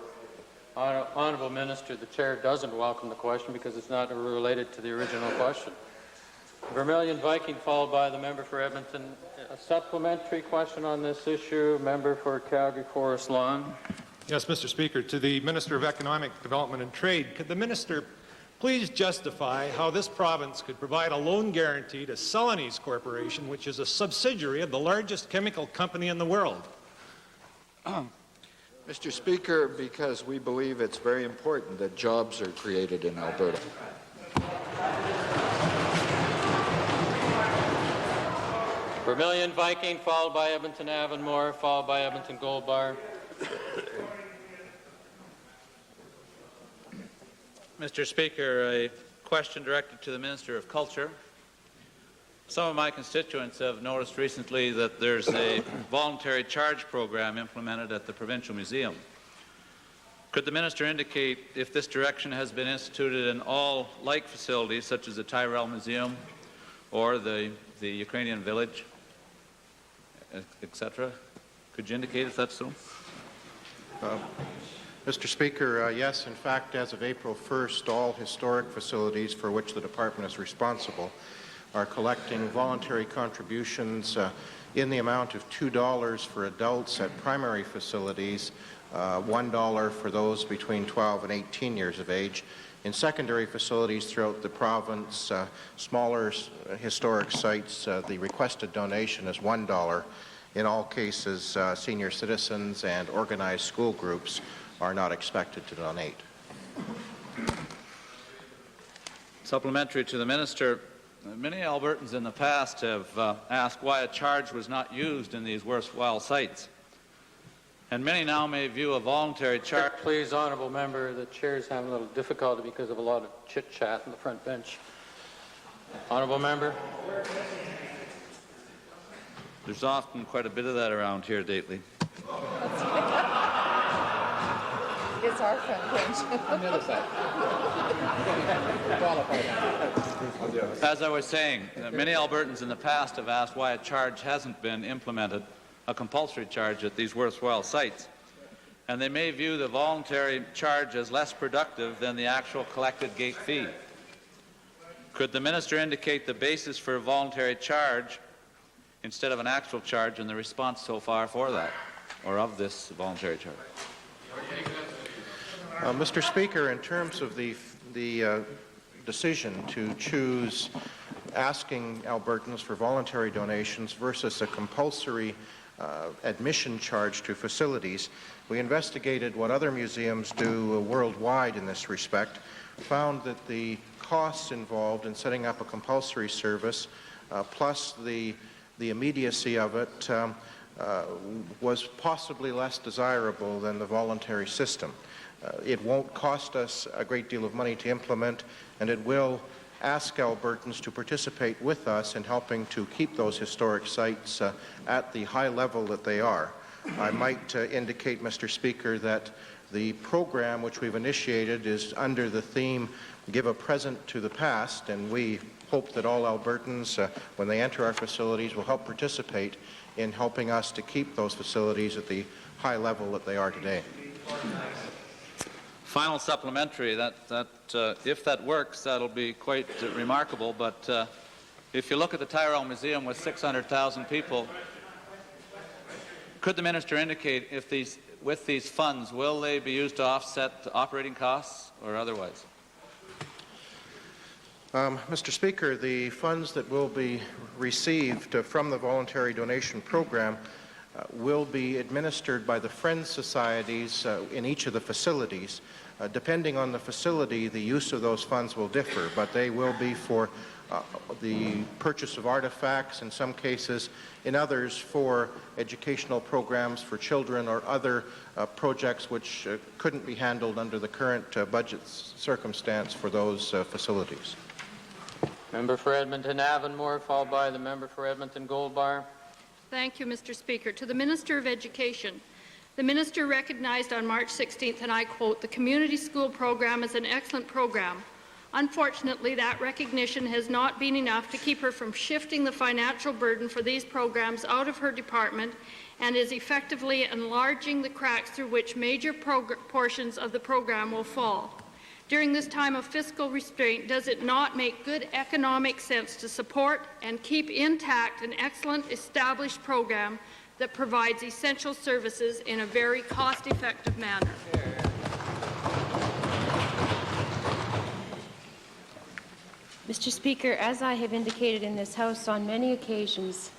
Honourable Minister, the Chair doesn't welcome the question because it's not related to the original question. Vermilion Viking, followed by the member for Edmonton. A supplementary question on this issue, member for Calgary Forest Lawn. Yes, Mr. Speaker. To the Minister of Economic Development and Trade, could the Minister please justify how this province could provide a loan guarantee to Celanese Corporation, which is a subsidiary of the largest chemical company in the world? Mr. Speaker, because we believe it's very important that jobs are created in Alberta. Vermilion Viking, followed by Edmonton Avonmore, followed by Edmonton Gold Bar. Mr. Speaker, a question directed to the Minister of Culture. Some of my constituents have noticed recently that there's a voluntary charge program implemented at the Provincial Museum. Could the Minister indicate if this direction has been instituted in all like facilities such as the Tyrrell Museum or the Ukrainian Village, etc.? Could you indicate if that's so? Mr. Speaker, yes, in fact, as of April 1st, all historic facilities for which the Department is responsible are collecting voluntary contributions in the amount of $2 for adults at primary facilities, $1 for those between 12 and 18 years of age. In secondary facilities throughout the province, smaller historic sites, the requested donation is $1. In all cases, senior citizens and organized school groups are not expected to donate. Supplementary to the Minister, many Albertans in the past have asked why a charge was not used in these worthwhile sites. And many now may view a voluntary charge. Please, honourable member, the chair's having a little difficulty because of a lot of chit-chat on the front bench. Honourable member. There's often quite a bit of that around here lately. It's our front bench. On the other side. As I was saying, many Albertans in the past have asked why a charge hasn't been implemented, a compulsory charge at these worthwhile sites. And they may view the voluntary charge as less productive than the actual collected gate fee. Could the Minister indicate the basis for a voluntary charge instead of an actual charge and the response so far for that, or of this voluntary charge? Mr. Speaker, in terms of the decision to choose asking Albertans for voluntary donations versus a compulsory admission charge to facilities, we investigated what other museums do worldwide in this respect, found that the costs involved in setting up a compulsory service, plus the immediacy of it, was possibly less desirable than the voluntary system. It won't cost us a great deal of money to implement, and it will ask Albertans to participate with us in helping to keep those historic sites at the high level that they are. I might indicate, Mr. Speaker, that the program which we've initiated is under the theme Give a Present to the Past, and we hope that all Albertans, when they enter our facilities, will help participate in helping us to keep those facilities at the high level that they are today. Final supplementary, if that works, that'll be quite remarkable, but if you look at the Tyrrell Museum with 600,000 people, could the Minister indicate if with these funds, will they be used to offset operating costs or otherwise? Mr. Speaker, the funds that will be received from the voluntary donation program will be administered by the Friends Societies in each of the facilities. Depending on the facility, the use of those funds will differ, but they will be for the purchase of artifacts in some cases, in others for educational programs for children or other projects which couldn't be handled under the current budget circumstance for those facilities. Member for Edmonton Avonmore, followed by the member for Edmonton Goldbar. Thank you, Mr. Speaker. To the Minister of Education, the Minister recognized on March 16th, and I quote, "The community school program is an excellent program. Unfortunately, that recognition has not been enough to keep her from shifting the financial burden for these programs out of her department and is effectively enlarging the cracks through which major portions of the program will fall. During this time of fiscal restraint, does it not make good economic sense to support and keep intact an excellent established program that provides essential services in a very cost-effective manner?" Mr. Speaker, as I have indicated in this House on many occasions,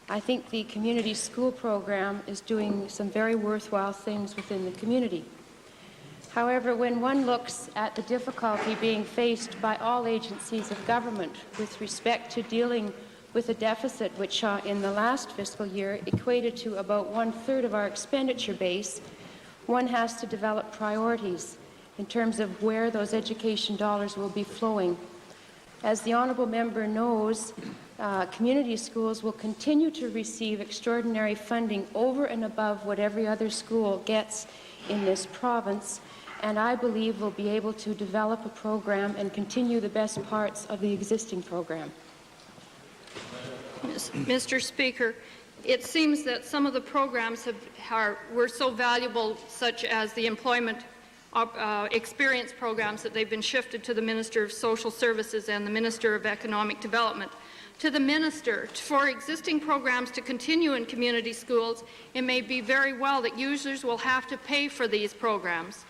I think the community school program is doing some very worthwhile things within the community. However, when one looks at the difficulty being faced by all agencies of government with respect to dealing with a deficit which in the last fiscal year equated to about 1/3 of our expenditure base, one has to develop priorities in terms of where those education dollars will be flowing. As the honourable member knows, community schools will continue to receive extraordinary funding over and above what every other school gets in this province, and I believe we'll be able to develop a program and continue the best parts of the existing program. Mr. Speaker, it seems that some of the programs were so valuable, such as the employment experience programs, that they've been shifted to the Minister of Social Services and the Minister of Economic Development. To the Minister, for existing programs to continue in community schools, it may be very well that users will have to pay for these programs.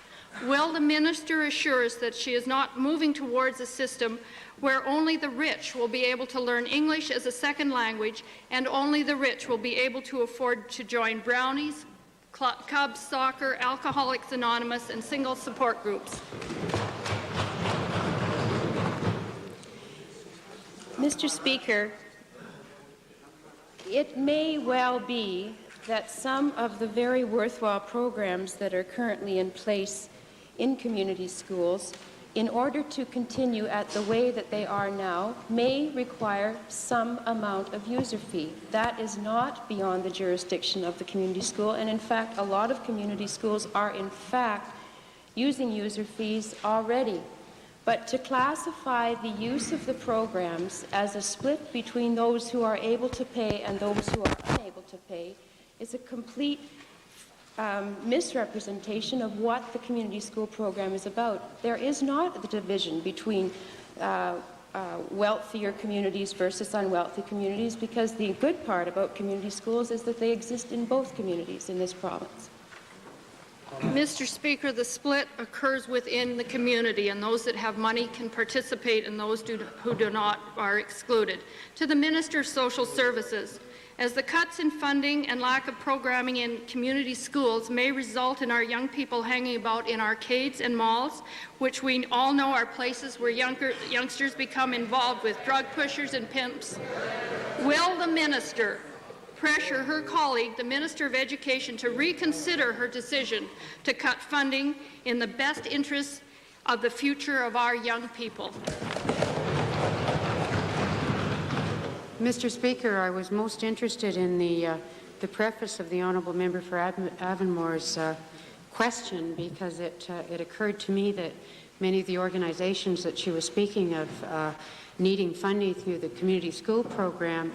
Will the Minister assure us that she is not moving towards a system where only the rich will be able to learn English as a second language and only the rich will be able to afford to join Brownies, Cubs, soccer, Alcoholics Anonymous, and single support groups? Mr. Speaker, it may well be that some of the very worthwhile programs that are currently in place in community schools, in order to continue at the way that they are now, may require some amount of user fee. That is not beyond the jurisdiction of the community school, and in fact, a lot of community schools are in fact using user fees already. But to classify the use of the programs as a split between those who are able to pay and those who are unable to pay is a complete misrepresentation of what the community school program is about. There is not the division between wealthier communities versus unwealthy communities, because the good part about community schools is that they exist in both communities in this province. Mr. Speaker, the split occurs within the community, and those that have money can participate and those who do not are excluded. To the Minister of Social Services, as the cuts in funding and lack of programming in community schools may result in our young people hanging about in arcades and malls, which we all know are places where youngsters become involved with drug pushers and pimps, will the Minister pressure her colleague, the Minister of Education, to reconsider her decision to cut funding in the best interests of the future of our young people? Mr. Speaker, I was most interested in the preface of the Honourable Member for Avonmore's question, because it occurred to me that many of the organizations that she was speaking of needing funding through the community school program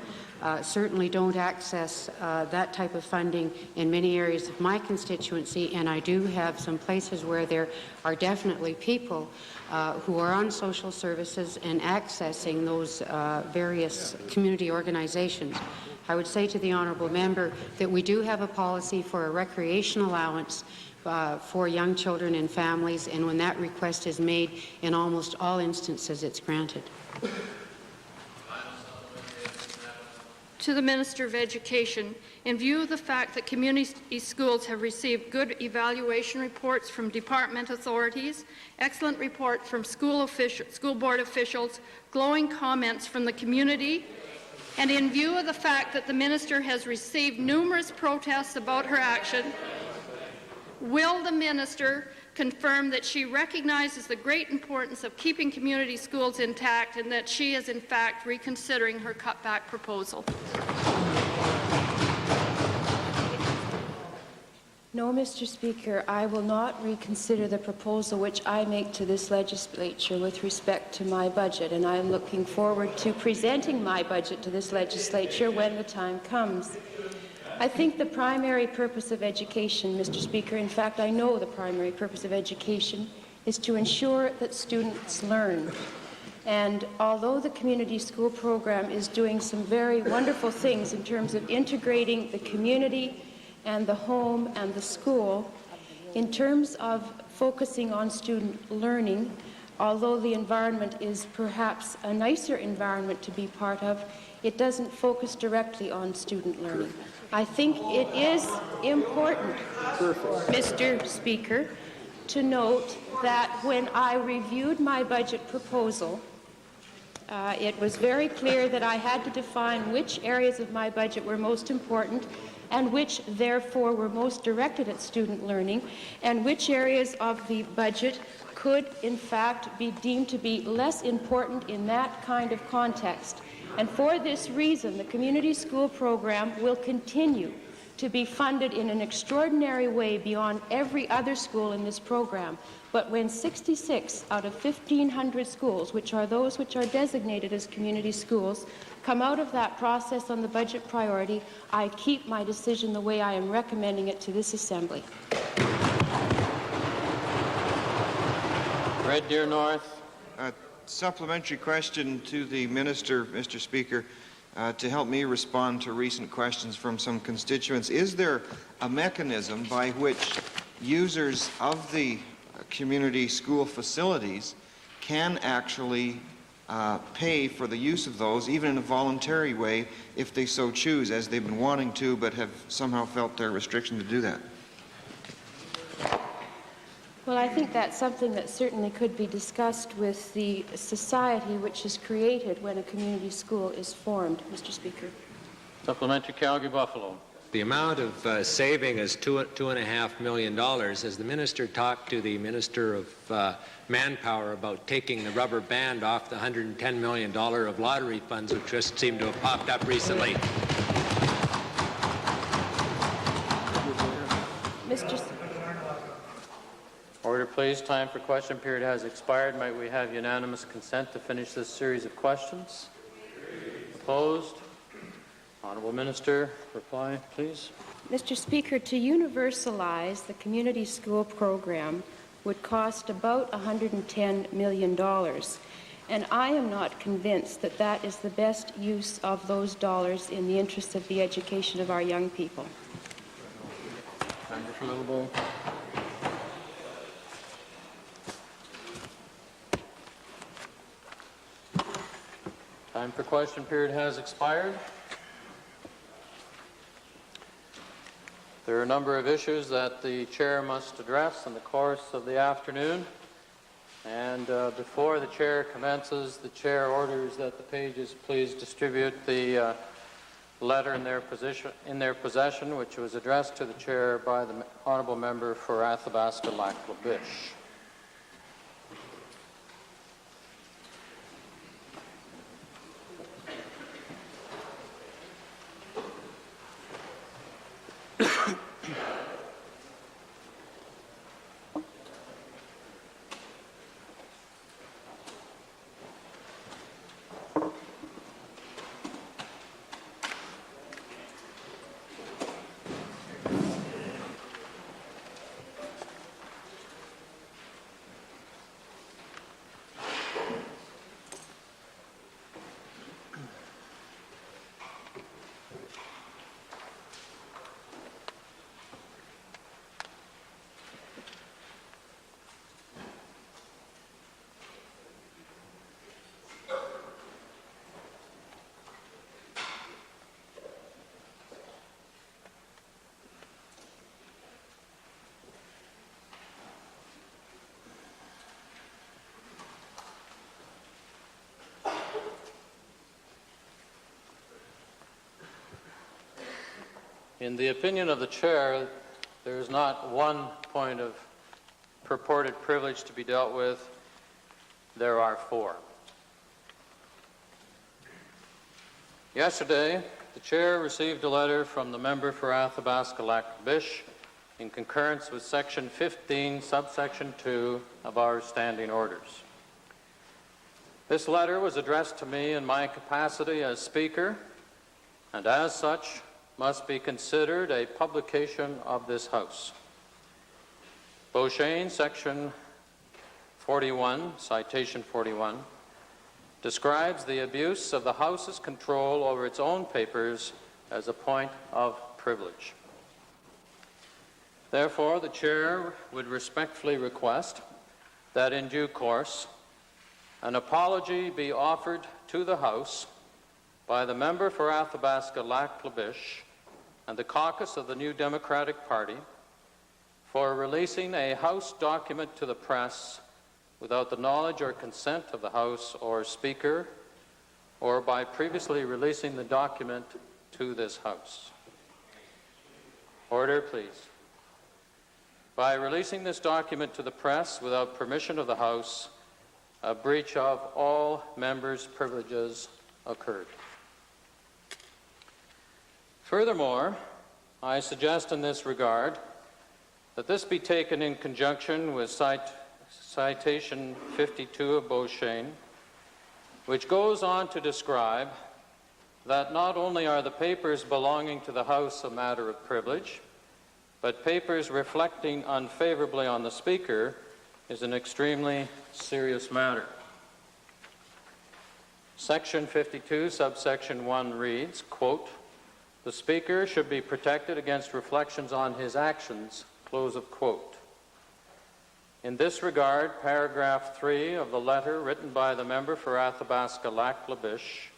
certainly don't access that type of funding in many areas of my constituency, and I do have some places where there are definitely people who are on social services and accessing those various community organizations. I would say to the Honourable Member that we do have a policy for a recreation allowance for young children and families, and when that request is made, in almost all instances it's granted. To the Minister of Education, in view of the fact that community schools have received good evaluation reports from department authorities, excellent report from school board officials, glowing comments from the community, and in view of the fact that the Minister has received numerous protests about her action, will the Minister confirm that she recognizes the great importance of keeping community schools intact and that she is in fact reconsidering her cutback proposal? No, Mr. Speaker, I will not reconsider the proposal which I make to this legislature with respect to my budget, and I am looking forward to presenting my budget to this legislature when the time comes. I think the primary purpose of education, Mr. Speaker, in fact, I know the primary purpose of education is to ensure that students learn. And although the community school program is doing some very wonderful things in terms of integrating the community and the home and the school, in terms of focusing on student learning, although the environment is perhaps a nicer environment to be part of, it doesn't focus directly on student learning. I think it is important, Mr. Speaker, to note that when I reviewed my budget proposal, it was very clear that I had to define which areas of my budget were most important and which, therefore, were most directed at student learning, and which areas of the budget could, in fact, be deemed to be less important in that kind of context. And for this reason, the community school program will continue to be funded in an extraordinary way beyond every other school in this program. But when 66 out of 1,500 schools, which are those which are designated as community schools, come out of that process on the budget priority, I keep my decision the way I am recommending it to this Assembly. Red Deer North. Supplementary question to the Minister, Mr. Speaker, to help me respond to recent questions from some constituents. Is there a mechanism by which users of the community school facilities can actually pay for the use of those, even in a voluntary way, if they so choose, as they've been wanting to, but have somehow felt their restriction to do that? Well, I think that's something that certainly could be discussed with the society which is created when a community school is formed, Mr. Speaker. Supplementary, Calgary-Buffalo. The amount of saving is $2.5 million. Has the minister talked to the Minister of Manpower about taking the rubber band off the $110 million of lottery funds which just seem to have popped up recently? Mr. Order, please. Time for question period has expired. Might we have unanimous consent to finish this series of questions? Opposed? Honourable Minister, reply, please. Mr. Speaker, to universalize the community school program would cost about $110 million, and I am not convinced that that is the best use of those dollars in the interest of the education of our young people. Member from Liverpool. Time for question period has expired. There are a number of issues that the chair must address in the course of the afternoon. And before the chair commences, the chair orders that the pages please distribute the letter in their possession, which was addressed to the chair by the honourable member for Athabasca-Lac-La-Biche. In the opinion of the chair, there is not one point of purported privilege to be dealt with. There are four. Yesterday, the chair received a letter from the member for Athabasca-Lac-La-Biche in concurrence with Section 15, subsection 2 of our standing orders. This letter was addressed to me in my capacity as Speaker, and as such must be considered a publication of this House. Beauchesne, Section 41, Citation 41, describes the abuse of the House's control over its own papers as a point of privilege. Therefore, the Chair would respectfully request that in due course an apology be offered to the House by the member for Athabasca-Lac-La-Biche and the caucus of the New Democratic Party for releasing a House document to the press without the knowledge or consent of the House or Speaker, or by previously releasing the document to this House. Order, please. By releasing this document to the press without permission of the House, a breach of all members' privileges occurred. Furthermore, I suggest in this regard that this be taken in conjunction with citation 52 of Beauchesne, which goes on to describe that not only are the papers belonging to the House a matter of privilege, but papers reflecting unfavorably on the Speaker is an extremely serious matter. Section 52, subsection 1 reads, quote, "The Speaker should be protected against reflections on his actions," close of quote. In this regard, paragraph 3 of the letter written by the member for Athabasca-Lac-La-Biche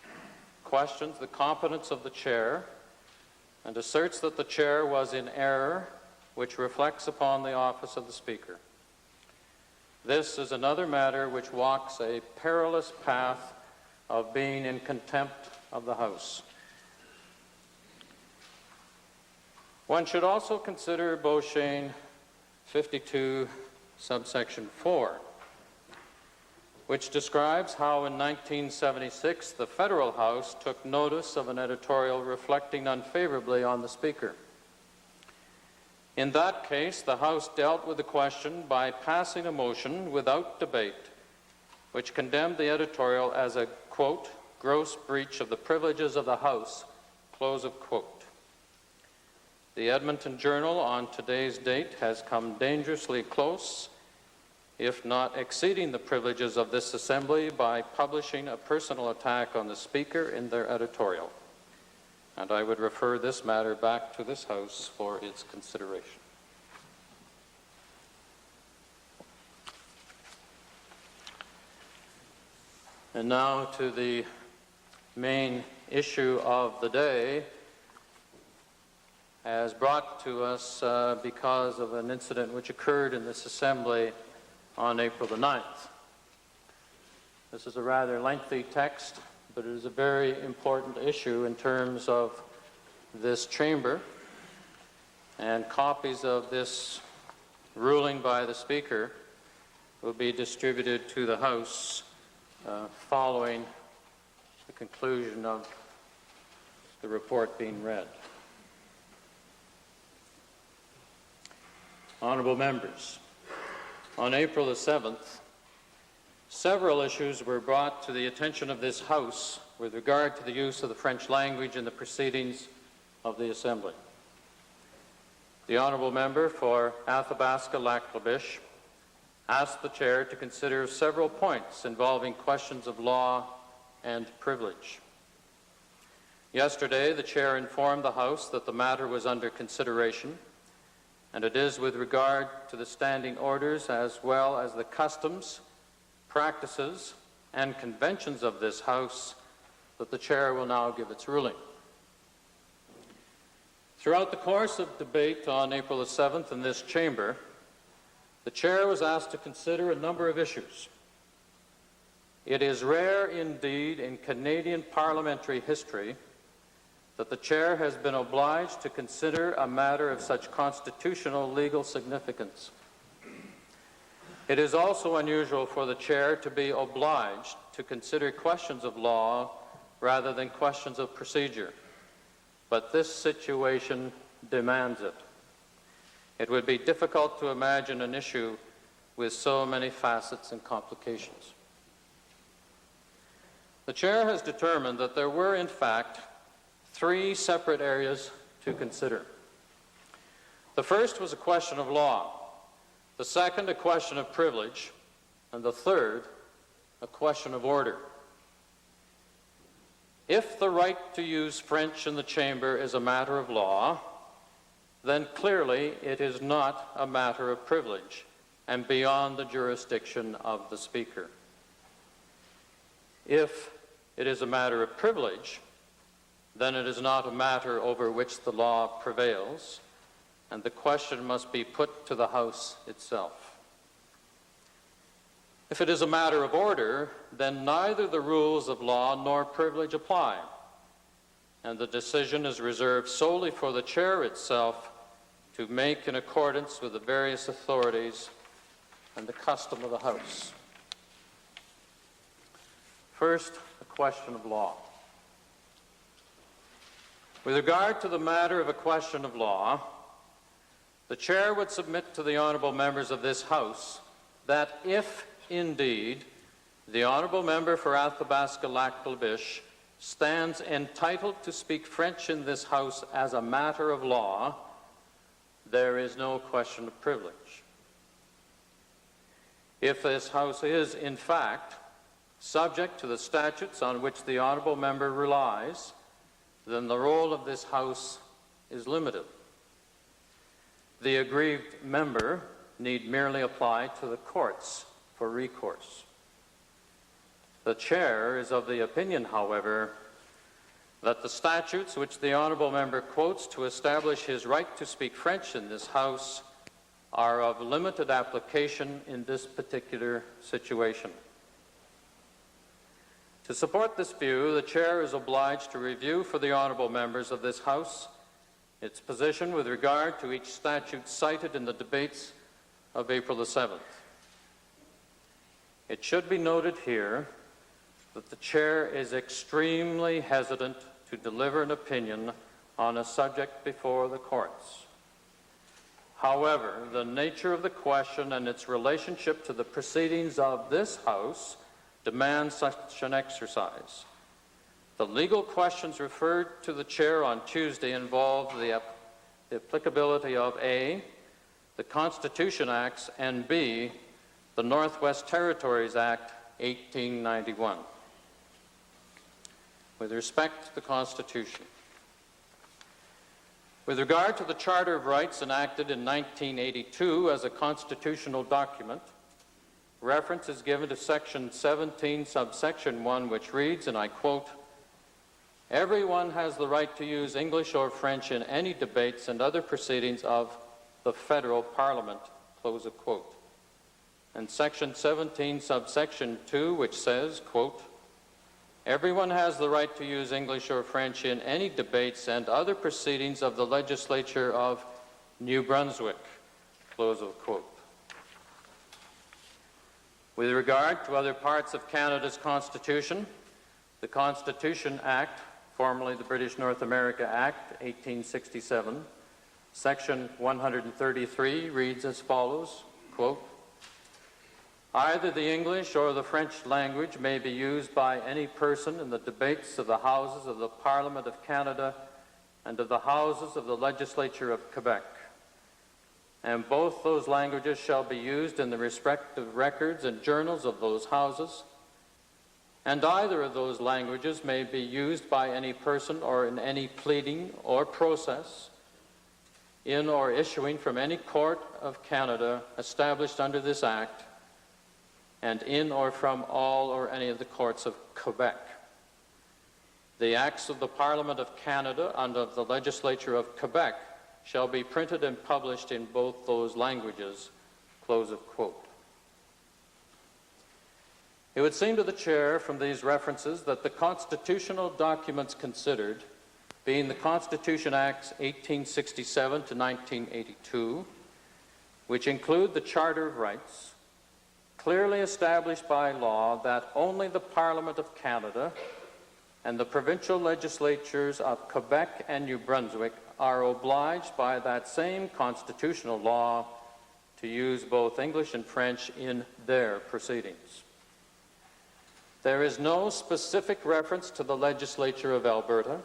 questions the competence of the chair and asserts that the chair was in error, which reflects upon the office of the Speaker. This is another matter which walks a perilous path of being in contempt of the House. One should also consider Beauchesne 52, subsection 4, which describes how in 1976 the Federal House took notice of an editorial reflecting unfavorably on the Speaker. In that case, the House dealt with the question by passing a motion without debate, which condemned the editorial as a, quote, "gross breach of the privileges of the House," close of quote. The Edmonton Journal on today's date has come dangerously close, if not exceeding the privileges of this Assembly by publishing a personal attack on the Speaker in their editorial. And I would refer this matter back to this House for its consideration. And now to the main issue of the day, as brought to us because of an incident which occurred in this Assembly on April the 9th. This is a rather lengthy text, but it is a very important issue in terms of this chamber, and copies of this ruling by the Speaker will be distributed to the House following the conclusion of the report being read. Honourable members, on April the 7th, several issues were brought to the attention of this House with regard to the use of the French language in the proceedings of the Assembly. The Honourable Member for Athabasca-Lac-La-Biche asked the Chair to consider several points involving questions of law and privilege. Yesterday, the Chair informed the House that the matter was under consideration, and it is with regard to the standing orders as well as the customs, practices, and conventions of this House that the Chair will now give its ruling. Throughout the course of debate on April the 7th in this chamber, the Chair was asked to consider a number of issues. It is rare indeed in Canadian parliamentary history that the Chair has been obliged to consider a matter of such constitutional legal significance. It is also unusual for the Chair to be obliged to consider questions of law rather than questions of procedure, but this situation demands it. It would be difficult to imagine an issue with so many facets and complications. The Chair has determined that there were, in fact, three separate areas to consider. The first was a question of law, the second a question of privilege, and the third a question of order. If the right to use French in the chamber is a matter of law, then clearly it is not a matter of privilege and beyond the jurisdiction of the Speaker. If it is a matter of privilege, then it is not a matter over which the law prevails, and the question must be put to the House itself. If it is a matter of order, then neither the rules of law nor privilege apply, and the decision is reserved solely for the Chair itself to make in accordance with the various authorities and the custom of the House. First, a question of law. With regard to the matter of a question of law, the Chair would submit to the honourable members of this House that if, indeed, the honourable member for Athabasca-Lac-Bilbish stands entitled to speak French in this House as a matter of law, there is no question of privilege. If this House is, in fact, subject to the statutes on which the honourable member relies, then the role of this House is limited. The aggrieved member need merely apply to the courts for recourse. The Chair is of the opinion, however, that the statutes which the honourable member quotes to establish his right to speak French in this House are of limited application in this particular situation. To support this view, the Chair is obliged to review for the honourable members of this House its position with regard to each statute cited in the debates of April the 7th. It should be noted here that the Chair is extremely hesitant to deliver an opinion on a subject before the courts. However, the nature of the question and its relationship to the proceedings of this House demands such an exercise. The legal questions referred to the Chair on Tuesday involved the applicability of A, the Constitution Acts, and B, the Northwest Territories Act 1891. With respect to the Constitution, with regard to the Charter of Rights enacted in 1982 as a constitutional document, reference is given to Section 17, subsection 1, which reads, and I quote, "Everyone has the right to use English or French in any debates and other proceedings of the federal parliament," close of quote. And Section 17, subsection 2, which says, quote, "Everyone has the right to use English or French in any debates and other proceedings of the legislature of New Brunswick," close of quote. With regard to other parts of Canada's Constitution, the Constitution Act, formerly the British North America Act, 1867, Section 133 reads as follows, quote, "Either the English or the French language may be used by any person in the debates of the Houses of the Parliament of Canada and of the Houses of the Legislature of Quebec. And both those languages shall be used in the respective records and journals of those houses, and either of those languages may be used by any person or in any pleading or process in or issuing from any court of Canada established under this Act, and in or from all or any of the courts of Quebec. The acts of the Parliament of Canada and of the Legislature of Quebec shall be printed and published in both those languages," close of quote. It would seem to the Chair from these references that the constitutional documents considered, being the Constitution Acts 1867 to 1982, which include the Charter of Rights, clearly established by law that only the Parliament of Canada and the provincial legislatures of Quebec and New Brunswick are obliged by that same constitutional law to use both English and French in their proceedings. There is no specific reference to the legislature of Alberta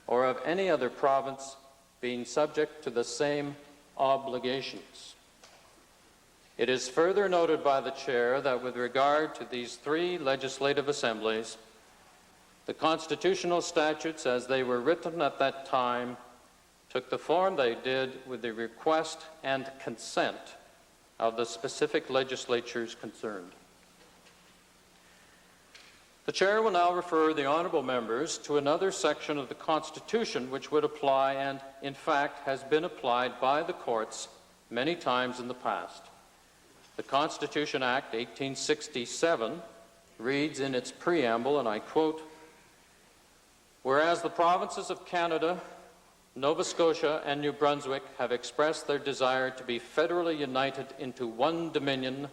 or of any other province being subject to the same obligations. It is further noted by the Chair that with regard to these three legislative assemblies, the constitutional statutes as they were written at that time took the form they did with the request and consent of the specific legislatures concerned. The Chair will now refer the honourable members to another section of the Constitution which would apply and, in fact, has been applied by the courts many times in the past. The Constitution Act 1867 reads in its preamble, and I quote, "Whereas the provinces of Canada, Nova Scotia, and New Brunswick have expressed their desire to be federally united into one Dominion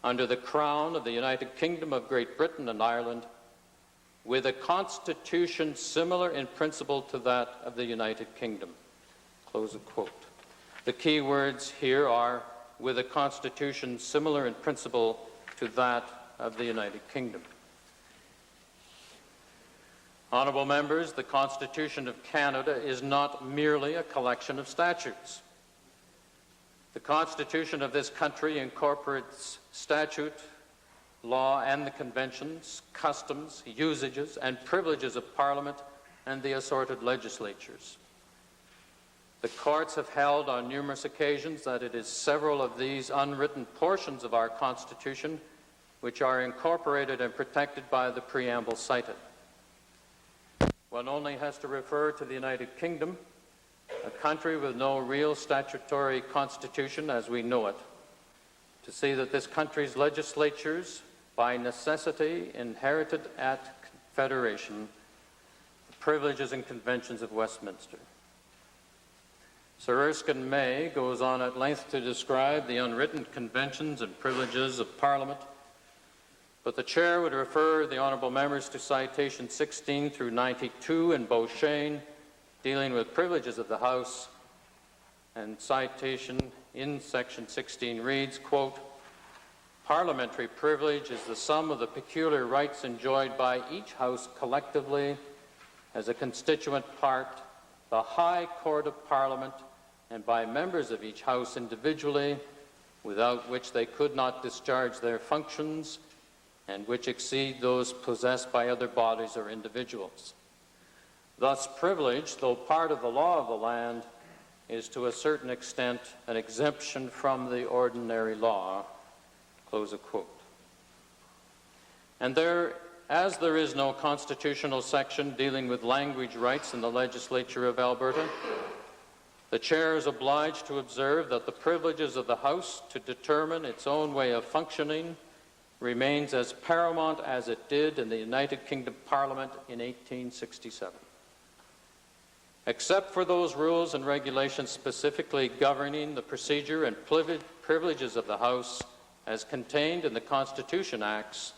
under the Crown of the United Kingdom of Great Britain and Ireland, with a constitution similar in principle to that of the United Kingdom. Close of quote. The key words here are with a constitution similar in principle to that of the United Kingdom. Honourable members, the Constitution of Canada is not merely a collection of statutes. The Constitution of this country incorporates statute, law, and the conventions, customs, usages, and privileges of Parliament and the assorted legislatures. The courts have held on numerous occasions that it is several of these unwritten portions of our Constitution which are incorporated and protected by the preamble cited. One only has to refer to the United Kingdom, a country with no real statutory constitution as we know it, to see that this country's legislatures, by necessity, inherited at Confederation the privileges and conventions of Westminster. Sir Erskine May goes on at length to describe the unwritten conventions and privileges of Parliament, but the Chair would refer the honourable members to citation 16 through 92 in Beauchesne, dealing with privileges of the House, and citation in section 16 reads, quote, "Parliamentary privilege is the sum of the peculiar rights enjoyed by each House collectively as a constituent part, the High Court of Parliament, and by members of each House individually, without which they could not discharge their functions, and which exceed those possessed by other bodies or individuals. Thus, privilege, though part of the law of the land, is to a certain extent an exemption from the ordinary law." Close of quote. And as there is no constitutional section dealing with language rights in the legislature of Alberta, the Chair is obliged to observe that the privileges of the House to determine its own way of functioning remains as paramount as it did in the United Kingdom Parliament in 1867. Except for those rules and regulations specifically governing the procedure and privileges of the House as contained in the Constitution Acts,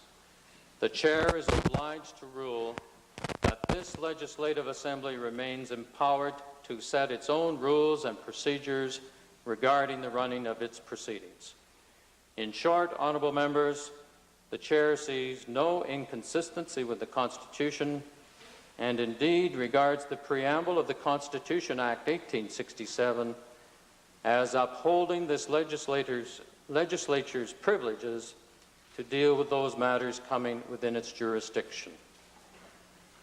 the Chair is obliged to rule that this Legislative Assembly remains empowered to set its own rules and procedures regarding the running of its proceedings. In short, honourable members, the Chair sees no inconsistency with the Constitution and indeed regards the preamble of the Constitution Act 1867 as upholding this legislature's privileges to deal with those matters coming within its jurisdiction.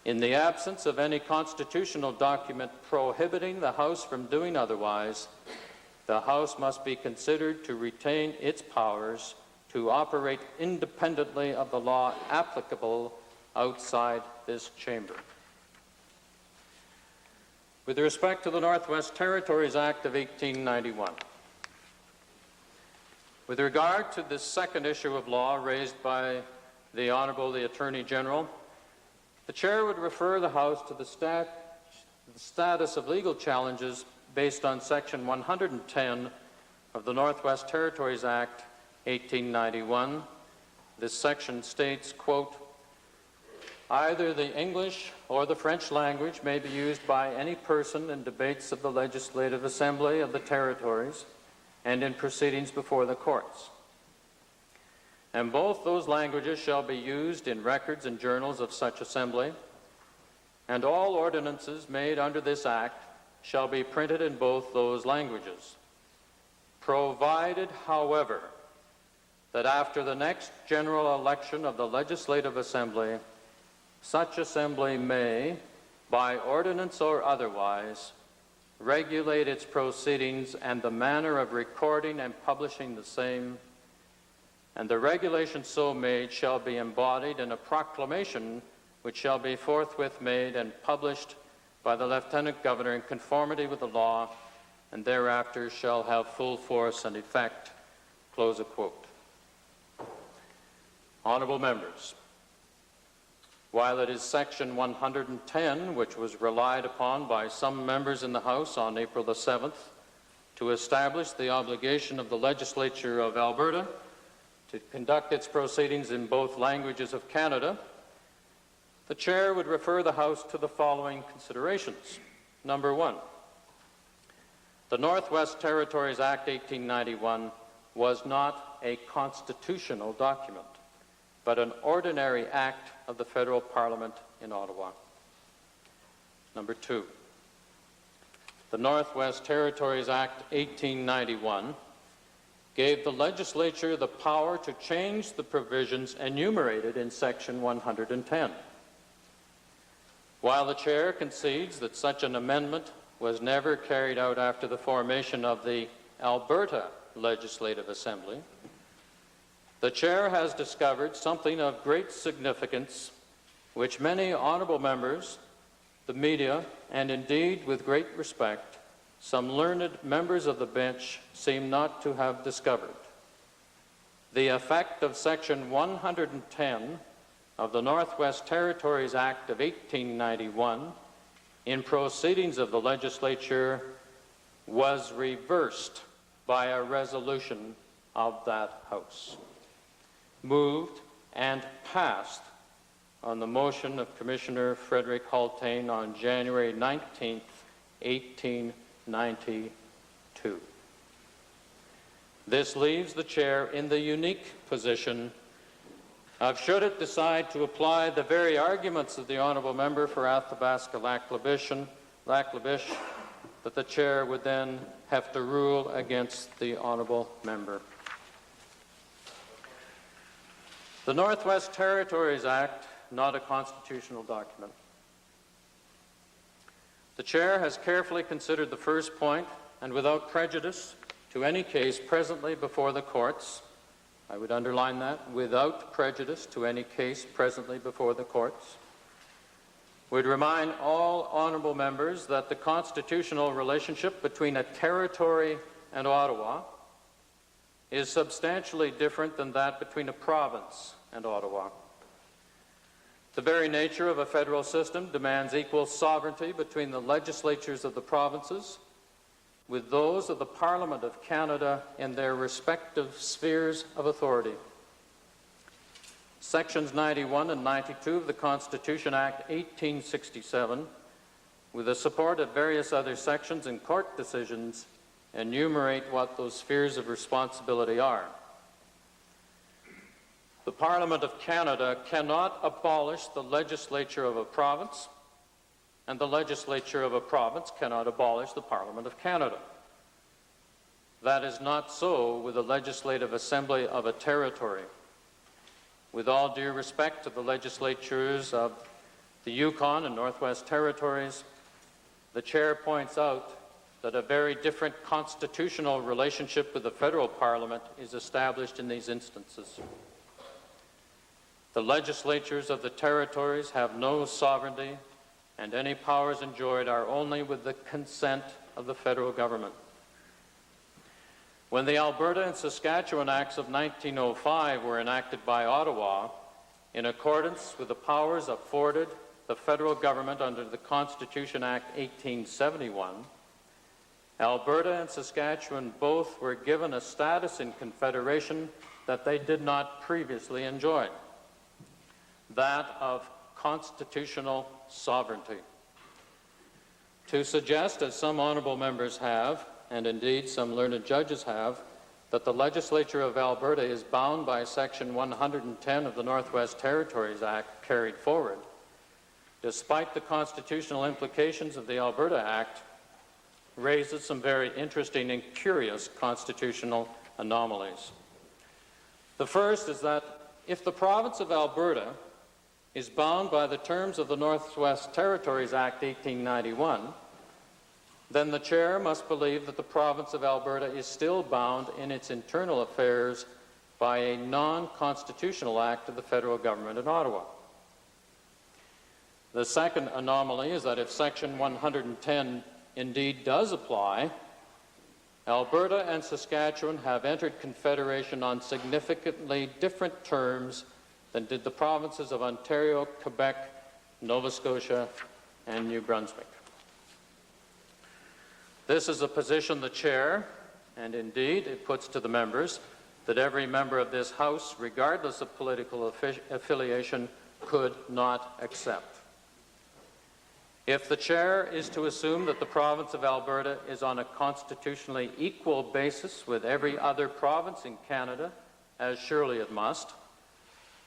In the absence of any constitutional document prohibiting the House from doing otherwise, the House must be considered to retain its powers to operate independently of the law applicable outside this chamber. With respect to the Northwest Territories Act of 1891, with regard to this second issue of law raised by the Honourable the Attorney General, the Chair would refer the House to the status of legal challenges based on Section 110 of the Northwest Territories Act 1891. This section states, quote, "Either the English or the French language may be used by any person in debates of the Legislative Assembly of the Territories and in proceedings before the courts. And both those languages shall be used in records and journals of such assembly, and all ordinances made under this Act shall be printed in both those languages, provided, however, that after the next general election of the Legislative Assembly, such assembly may, by ordinance or otherwise, regulate its proceedings and the manner of recording and publishing the same, and the regulation so made shall be embodied in a proclamation which shall be forthwith made and published by the Lieutenant Governor in conformity with the law, and thereafter shall have full force and effect." Close of quote. Honourable members, while it is Section 110, which was relied upon by some members in the House on April the 7th to establish the obligation of the Legislature of Alberta to conduct its proceedings in both languages of Canada, The Chair would refer the House to the following considerations. Number one, the Northwest Territories Act 1891 was not a constitutional document, but an ordinary act of the Federal Parliament in Ottawa. Number two, the Northwest Territories Act 1891 gave the legislature the power to change the provisions enumerated in Section 110. While the Chair concedes that such an amendment was never carried out after the formation of the Alberta Legislative Assembly, the Chair has discovered something of great significance which many honourable members, the media, and indeed, with great respect, some learned members of the bench seem not to have discovered. The effect of Section 110 of the Northwest Territories Act of 1891 in proceedings of the legislature was reversed by a resolution of that House, moved and passed on the motion of Commissioner Frederick Haltain on January 19, 1892. This leaves the Chair in the unique position of, should it decide to apply the very arguments of the Honourable Member for Athabasca-Lac-La-Biche, that the Chair would then have to rule against the Honourable Member. The Northwest Territories Act, not a constitutional document. The Chair has carefully considered the first point, and without prejudice to any case presently before the courts, I would underline that, without prejudice to any case presently before the courts, would remind all honourable members that the constitutional relationship between a territory and Ottawa is substantially different than that between a province and Ottawa. The very nature of a federal system demands equal sovereignty between the legislatures of the provinces with those of the Parliament of Canada in their respective spheres of authority. Sections 91 and 92 of the Constitution Act 1867, with the support of various other sections and court decisions, enumerate what those spheres of responsibility are. The Parliament of Canada cannot abolish the legislature of a province, and the legislature of a province cannot abolish the Parliament of Canada. That is not so with the Legislative Assembly of a territory. With all due respect to the legislatures of the Yukon and Northwest Territories, the Chair points out that a very different constitutional relationship with the federal Parliament is established in these instances. The legislatures of the territories have no sovereignty, and any powers enjoyed are only with the consent of the federal government. When the Alberta and Saskatchewan Acts of 1905 were enacted by Ottawa, in accordance with the powers afforded the federal government under the Constitution Act 1871, Alberta and Saskatchewan both were given a status in confederation that they did not previously enjoy, that of constitutional sovereignty. To suggest, as some honourable members have, and indeed some learned judges have, that the legislature of Alberta is bound by Section 110 of the Northwest Territories Act carried forward, despite the constitutional implications of the Alberta Act, raises some very interesting and curious constitutional anomalies. The first is that if the province of Alberta is bound by the terms of the Northwest Territories Act 1891, then the Chair must believe that the province of Alberta is still bound in its internal affairs by a non-constitutional act of the federal government in Ottawa. The second anomaly is that if Section 110 indeed does apply, Alberta and Saskatchewan have entered confederation on significantly different terms than did the provinces of Ontario, Quebec, Nova Scotia, and New Brunswick. This is a position the Chair, and indeed it puts to the members, that every member of this House, regardless of political affiliation, could not accept. If the Chair is to assume that the province of Alberta is on a constitutionally equal basis with every other province in Canada, as surely it must,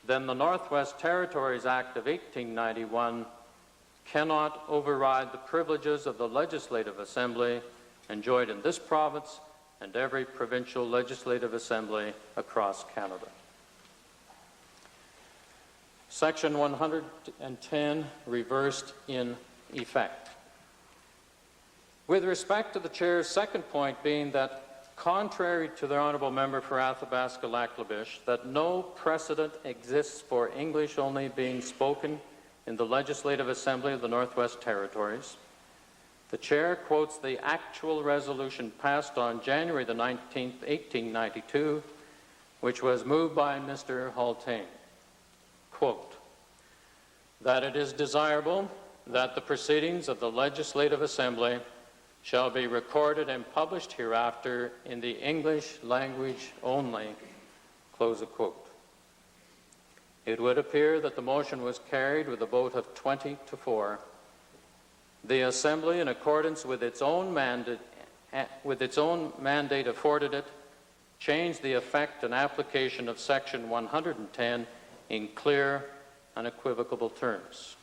then the Northwest Territories Act of 1891 cannot override the privileges of the Legislative Assembly enjoyed in this province and every provincial legislative assembly across Canada. Section 110 reversed in effect. With respect to the Chair's second point being that, contrary to the Honourable Member for Athabasca-Lac-La-Biche, that no precedent exists for English only being spoken in the Legislative Assembly of the Northwest Territories, the Chair quotes the actual resolution passed on January the 19th, 1892, which was moved by Mr. Haltain. Quote, that it is desirable that the proceedings of the Legislative Assembly shall be recorded and published hereafter in the English language only, close of quote. It would appear that the motion was carried with a vote of 20 to 4. The Assembly, in accordance with its own mandate afforded it, changed the effect and application of Section 110 in clear, unequivocal terms.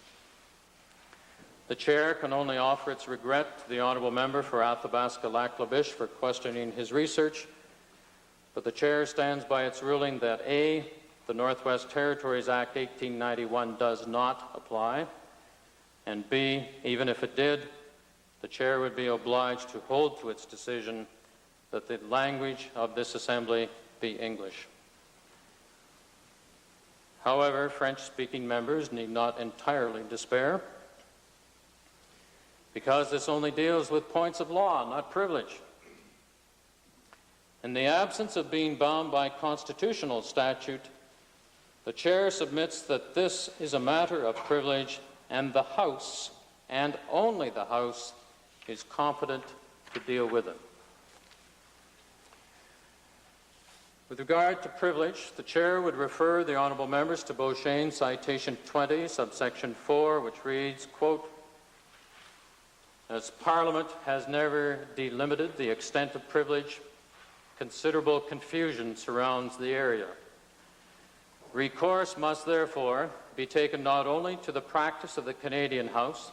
The Chair can only offer its regret to the Honourable Member for Athabasca-Lac-La-Biche for questioning his research, but the Chair stands by its ruling that A, the Northwest Territories Act 1891 does not apply, and B, even if it did, the Chair would be obliged to hold to its decision that the language of this Assembly be English. However, French-speaking members need not entirely despair, because this only deals with points of law, not privilege. In the absence of being bound by constitutional statute, the Chair submits that this is a matter of privilege, and the House, and only the House, is competent to deal with it. With regard to privilege, the Chair would refer the Honourable Members to Beauchesne Citation 20, subsection 4, which reads, quote, as Parliament has never delimited the extent of privilege, considerable confusion surrounds the area. Recourse must therefore be taken not only to the practice of the Canadian House,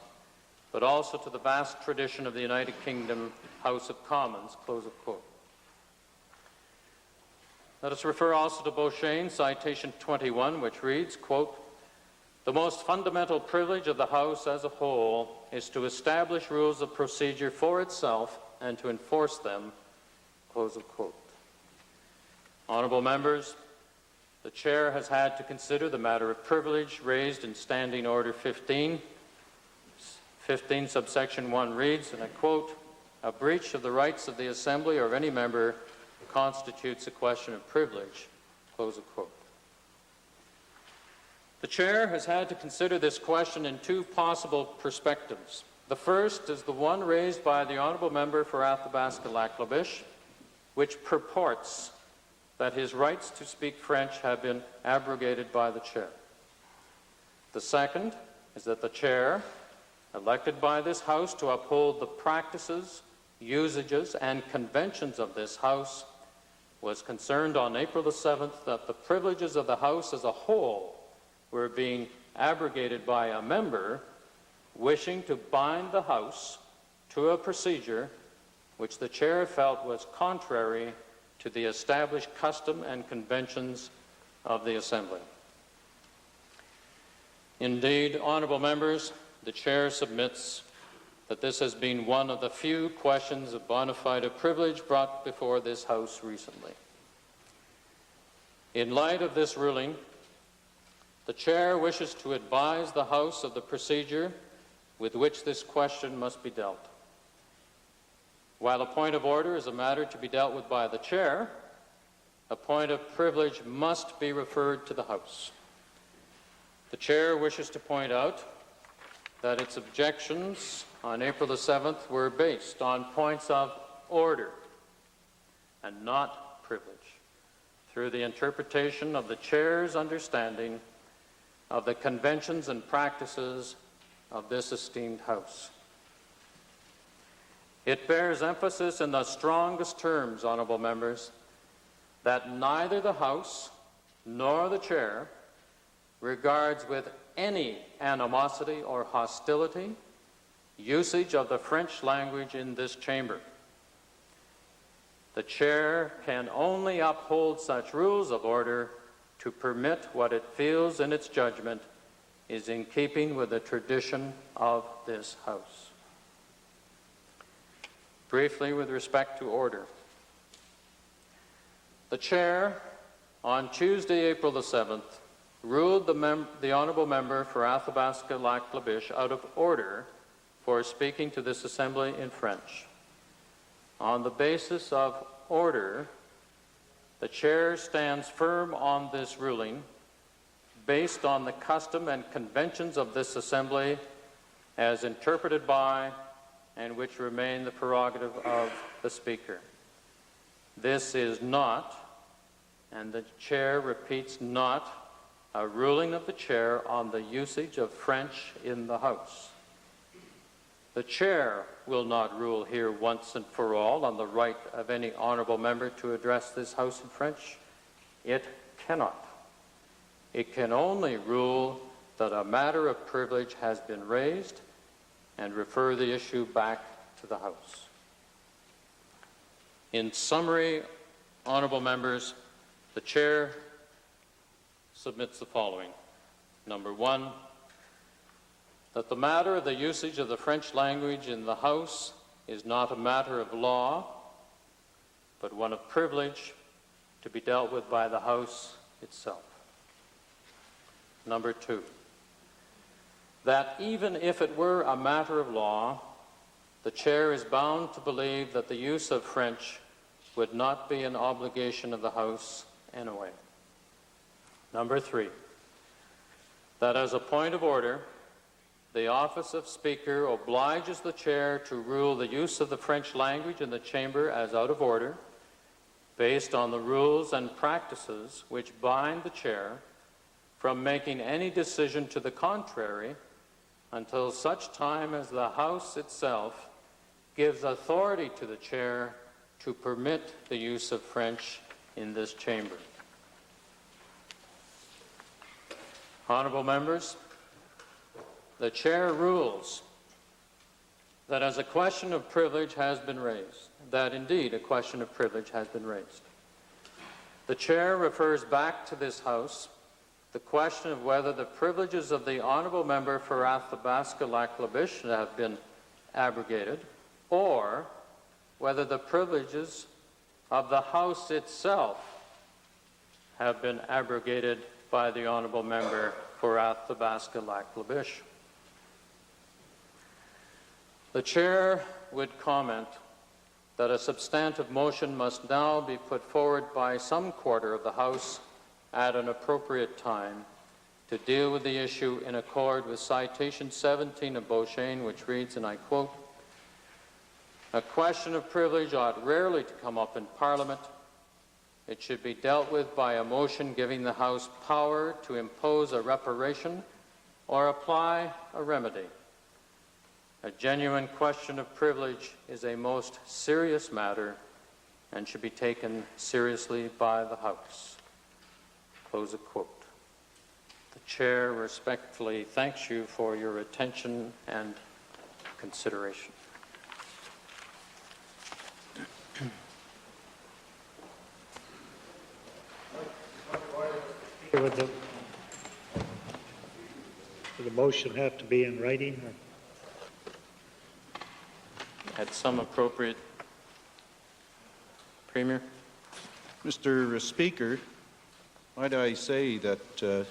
but also to the vast tradition of the United Kingdom House of Commons, close of quote. Let us refer also to Beauchesne, citation 21, which reads, quote, the most fundamental privilege of the House as a whole is to establish rules of procedure for itself and to enforce them, close of quote. Honourable members, the Chair has had to consider the matter of privilege raised in Standing Order 15. 15 subsection 1 reads, and I quote, a breach of the rights of the Assembly or of any member constitutes a question of privilege, close of quote. The Chair has had to consider this question in two possible perspectives. The first is the one raised by the Honourable Member for Athabasca-Lac-La-Biche, which purports that his rights to speak French have been abrogated by the Chair. The second is that the Chair, elected by this House to uphold the practices, usages, and conventions of this House, was concerned on April the 7th that the privileges of the House as a whole were being abrogated by a member wishing to bind the House to a procedure which the Chair felt was contrary to the established custom and conventions of the Assembly. Indeed, honourable members, the Chair submits that this has been one of the few questions of bona fide privilege brought before this House recently. In light of this ruling, the Chair wishes to advise the House of the procedure with which this question must be dealt. While a point of order is a matter to be dealt with by the Chair, a point of privilege must be referred to the House. The Chair wishes to point out that its objections on April the 7th were based on points of order and not privilege, through the interpretation of the Chair's understanding of the conventions and practices of this esteemed House. It bears emphasis in the strongest terms, honourable members, that neither the House nor the Chair regards with any animosity or hostility usage of the French language in this chamber. The Chair can only uphold such rules of order to permit what it feels in its judgment is in keeping with the tradition of this House. Briefly, with respect to order, the Chair, on Tuesday, April the 7th, ruled the Honourable Member for Athabasca-Lac-La-Biche out of order for speaking to this Assembly in French. On the basis of order, the Chair stands firm on this ruling based on the custom and conventions of this Assembly as interpreted by and which remain the prerogative of the Speaker. This is not, and the Chair repeats not, a ruling of the Chair on the usage of French in the House. The Chair will not rule here once and for all on the right of any honourable member to address this House in French. It cannot. It can only rule that a matter of privilege has been raised and refer the issue back to the House. In summary, honourable members, the Chair submits the following. Number one, that the matter of the usage of the French language in the House is not a matter of law, but one of privilege to be dealt with by the House itself. Number two, that even if it were a matter of law, the Chair is bound to believe that the use of French would not be an obligation of the House anyway. Number three, that as a point of order, the office of Speaker obliges the Chair to rule the use of the French language in the Chamber as out of order, based on the rules and practices which bind the Chair from making any decision to the contrary until such time as the House itself gives authority to the Chair to permit the use of French in this chamber. Honourable members, the Chair rules that as a question of privilege has been raised, that indeed a question of privilege has been raised. The Chair refers back to this House the question of whether the privileges of the Honourable Member for Athabasca-Lac-La-Biche have been abrogated, or whether the privileges of the House itself have been abrogated by the Honourable Member for Athabasca-Lac-La-Biche. The Chair would comment that a substantive motion must now be put forward by some quarter of the House at an appropriate time to deal with the issue in accord with citation 17 of Beauchesne, which reads, and I quote, "A question of privilege ought rarely to come up in Parliament. It should be dealt with by a motion giving the House power to impose a reparation or apply a remedy. A genuine question of privilege is a most serious matter and should be taken seriously by the House." Close of quote. The Chair respectfully thanks you for your attention and consideration. Would the motion have to be in writing? At some appropriate, Premier? Mr. Speaker, might I say that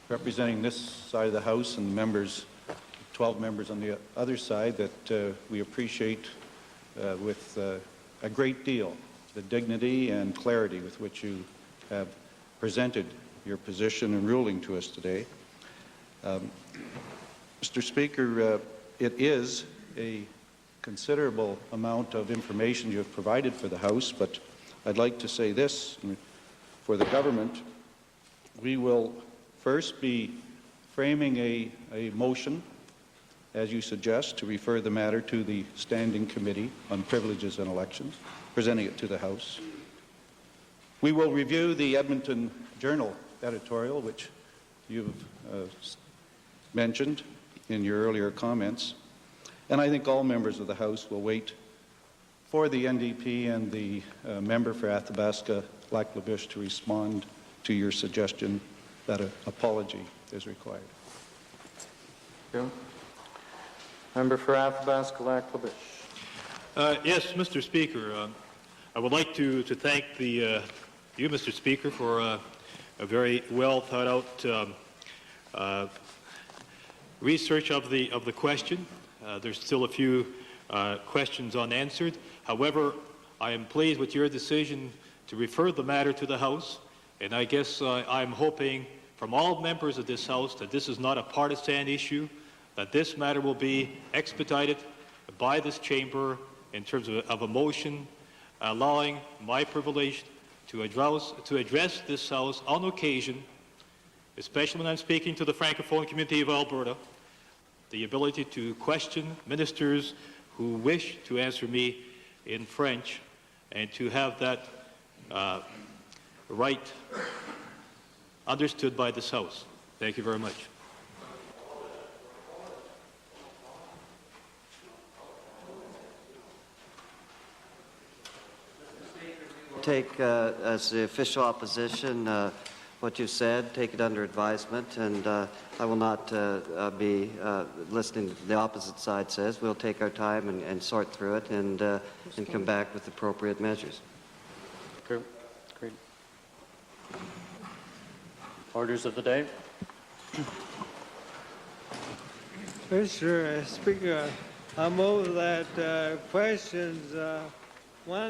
representing this side of the House and members, 12 members on the other side, that we appreciate with a great deal the dignity and clarity with which you have presented your position and ruling to us today. Mr. Speaker, it is a considerable amount of information you have provided for the House, but I'd like to say this. For the government, we will first be framing a motion, as you suggest, to refer the matter to the Standing Committee on Privileges and Elections, presenting it to the House. We will review the Edmonton Journal editorial, which you've mentioned in your earlier comments, and I think all members of the House will wait for the NDP and the member for Athabasca-Lac-La-Biche to respond to your suggestion that an apology is required. Thank you. Member for Athabasca-Lac-La-Biche. Yes, Mr. Speaker. I would like to thank you, Mr. Speaker, for a very well thought out research of the question. There's still a few questions unanswered. However, I am pleased with your decision to refer the matter to the House, and I guess I'm hoping from all members of this House that this is not a partisan issue, that this matter will be expedited by this chamber in terms of a motion allowing my privilege to address this House on occasion, especially when I'm speaking to the Francophone community of Alberta, the ability to question ministers who wish to answer me in French, and to have that right understood by this House. Thank you very much. Take as the official opposition what you said, take it under advisement, and I will not be listening to the opposite side says. We'll take our time and sort through it and come back with appropriate measures. Okay. Great. Orders of the day. Mr. Speaker, I move that questions 1